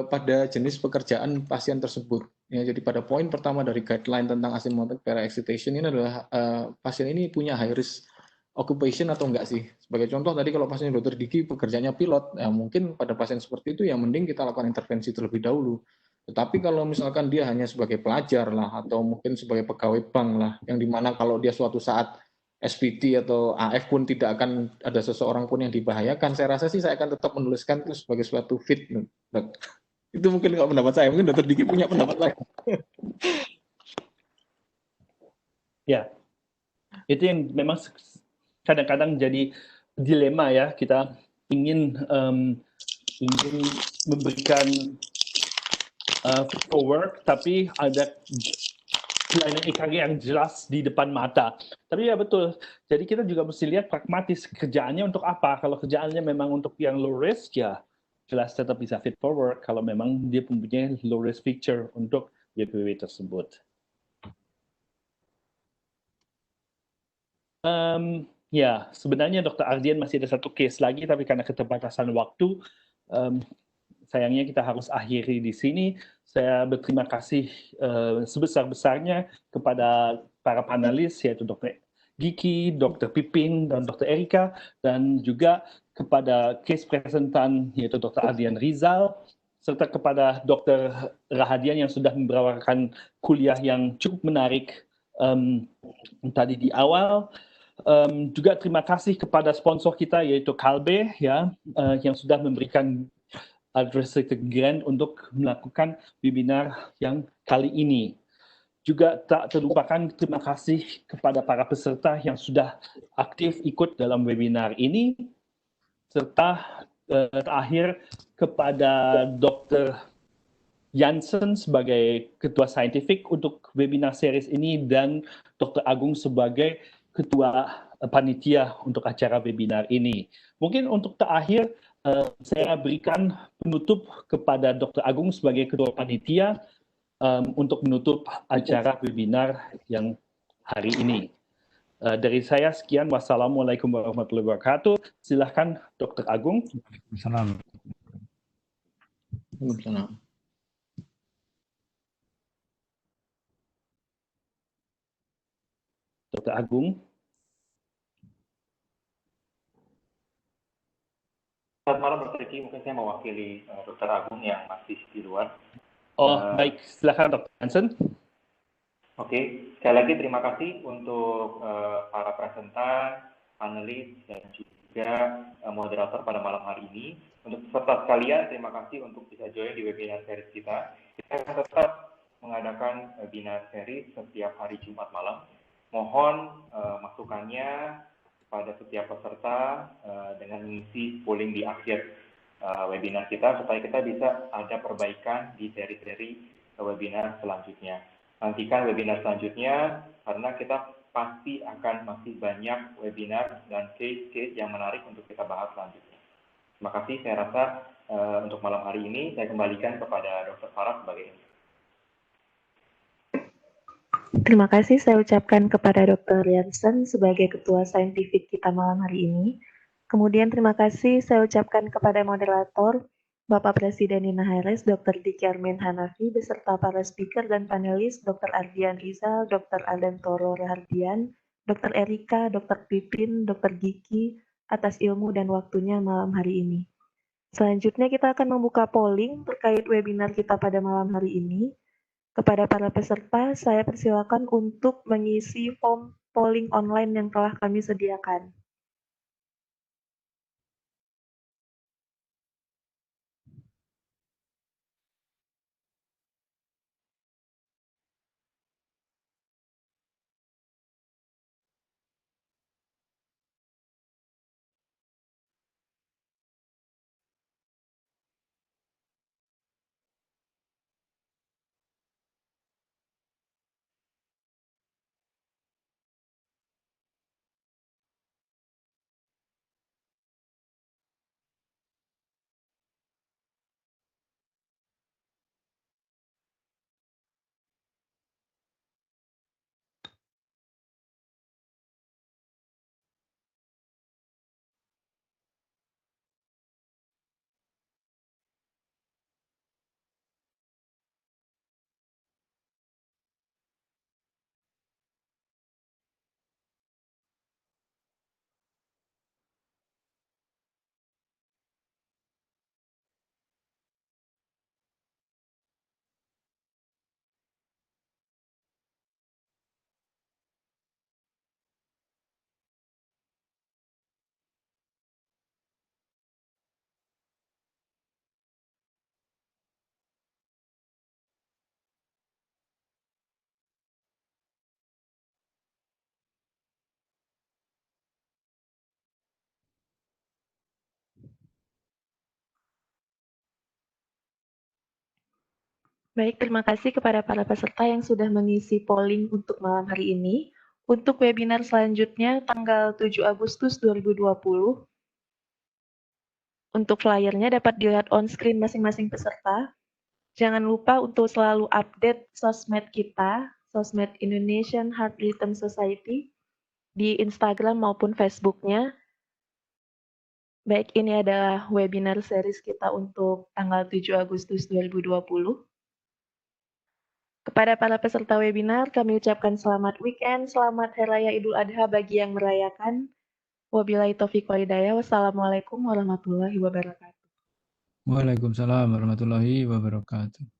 pada jenis pekerjaan pasien tersebut. Ya, jadi pada poin pertama dari guideline tentang asymptomatic para-excitation ini adalah pasien ini punya high risk occupation atau enggak sih. Sebagai contoh tadi kalau pasien dokter Diki pekerjaannya pilot, ya mungkin pada pasien seperti itu ya mending kita lakukan intervensi terlebih dahulu. Tetapi kalau misalkan dia hanya sebagai pelajar lah, atau mungkin sebagai pegawai bank lah, yang dimana kalau dia suatu saat SPT atau AF pun tidak akan ada seseorang pun yang dibahayakan, saya rasa sih saya akan tetap menuliskan itu sebagai suatu fit. Itu mungkin kalau pendapat saya, mungkin dokter Diki punya pendapat lain. Ya, itu yang memang kadang-kadang jadi dilema ya, kita ingin memberikan fit for work, tapi ada kelainan EKG yang jelas di depan mata. Tapi ya betul, jadi kita juga mesti lihat pragmatis kerjaannya untuk apa. Kalau kerjaannya memang untuk yang low risk, ya jelas tetap bisa fit for work kalau memang dia mempunyai low risk feature untuk WPW tersebut. Ya, sebenarnya Dr. Ardian masih ada satu case lagi, tapi karena keterbatasan waktu, sayangnya kita harus akhiri di sini. Saya berterima kasih sebesar-besarnya kepada para panelis, yaitu Dr. Giki, Dr. Pipin, dan Dr. Erika, dan juga kepada case presentan, yaitu Dr. Ardian Rizal, serta kepada Dr. Rahadian yang sudah membawakan kuliah yang cukup menarik tadi di awal. Juga terima kasih kepada sponsor kita, yaitu Kalbe, ya, yang sudah memberikan restricted grant untuk melakukan webinar yang kali ini. Juga tak terlupakan terima kasih kepada para peserta yang sudah aktif ikut dalam webinar ini, serta terakhir kepada Dr. Jansen sebagai ketua saintifik untuk webinar series ini, dan Dr. Agung sebagai ketua panitia untuk acara webinar ini. Mungkin untuk terakhir, saya berikan penutup kepada Dr. Agung sebagai ketua panitia untuk menutup acara webinar yang hari ini. Dari saya sekian, wassalamualaikum warahmatullahi wabarakatuh. Silakan Dr. Agung. Salam. Salam. Dr. Agung. Selamat malam Dr. Diki, mungkin saya mewakili Dr. Agung yang masih di luar. Baik, silakan Dr. Hansen. Oke, sekali lagi terima kasih untuk para presentan, panelis, dan juga moderator pada malam hari ini. Untuk peserta sekalian, terima kasih untuk bisa join di webinar series kita. Kita akan tetap mengadakan webinar series setiap hari Jumat malam. Mohon masukannya pada setiap peserta dengan mengisi polling di akhir webinar kita supaya kita bisa ada perbaikan di seri-seri webinar selanjutnya. Nantikan webinar selanjutnya karena kita pasti akan masih banyak webinar dan case-case yang menarik untuk kita bahas selanjutnya. Terima kasih, saya rasa untuk malam hari ini saya kembalikan kepada Dr. Farah sebagai ini. Terima kasih saya ucapkan kepada Dr. Jansen sebagai Ketua Saintifik kita malam hari ini. Kemudian terima kasih saya ucapkan kepada moderator, Bapak Presiden Nina Haires, Dr. Diki Armin Hanafi, beserta para speaker dan panelis, Dr. Ardian Rizal, Dr. Alden Toro Rahardian, Dr. Erika, Dr. Pipin, Dr. Giki, atas ilmu dan waktunya malam hari ini. Selanjutnya kita akan membuka polling terkait webinar kita pada malam hari ini. Kepada para peserta, saya persilakan untuk mengisi form polling online yang telah kami sediakan. Baik, terima kasih kepada para peserta yang sudah mengisi polling untuk malam hari ini. Untuk webinar selanjutnya tanggal 7 Agustus 2020. Untuk flyernya dapat dilihat on screen masing-masing peserta. Jangan lupa untuk selalu update sosmed kita, sosmed Indonesian Heart Rhythm Society, di Instagram maupun Facebook-nya. Baik, ini adalah webinar series kita untuk tanggal 7 Agustus 2020. Kepada para peserta webinar, kami ucapkan selamat weekend, selamat Hari Raya Idul Adha bagi yang merayakan. Wabillahi taufiq wal hidayah. Wassalamualaikum warahmatullahi wabarakatuh. Waalaikumsalam warahmatullahi wabarakatuh.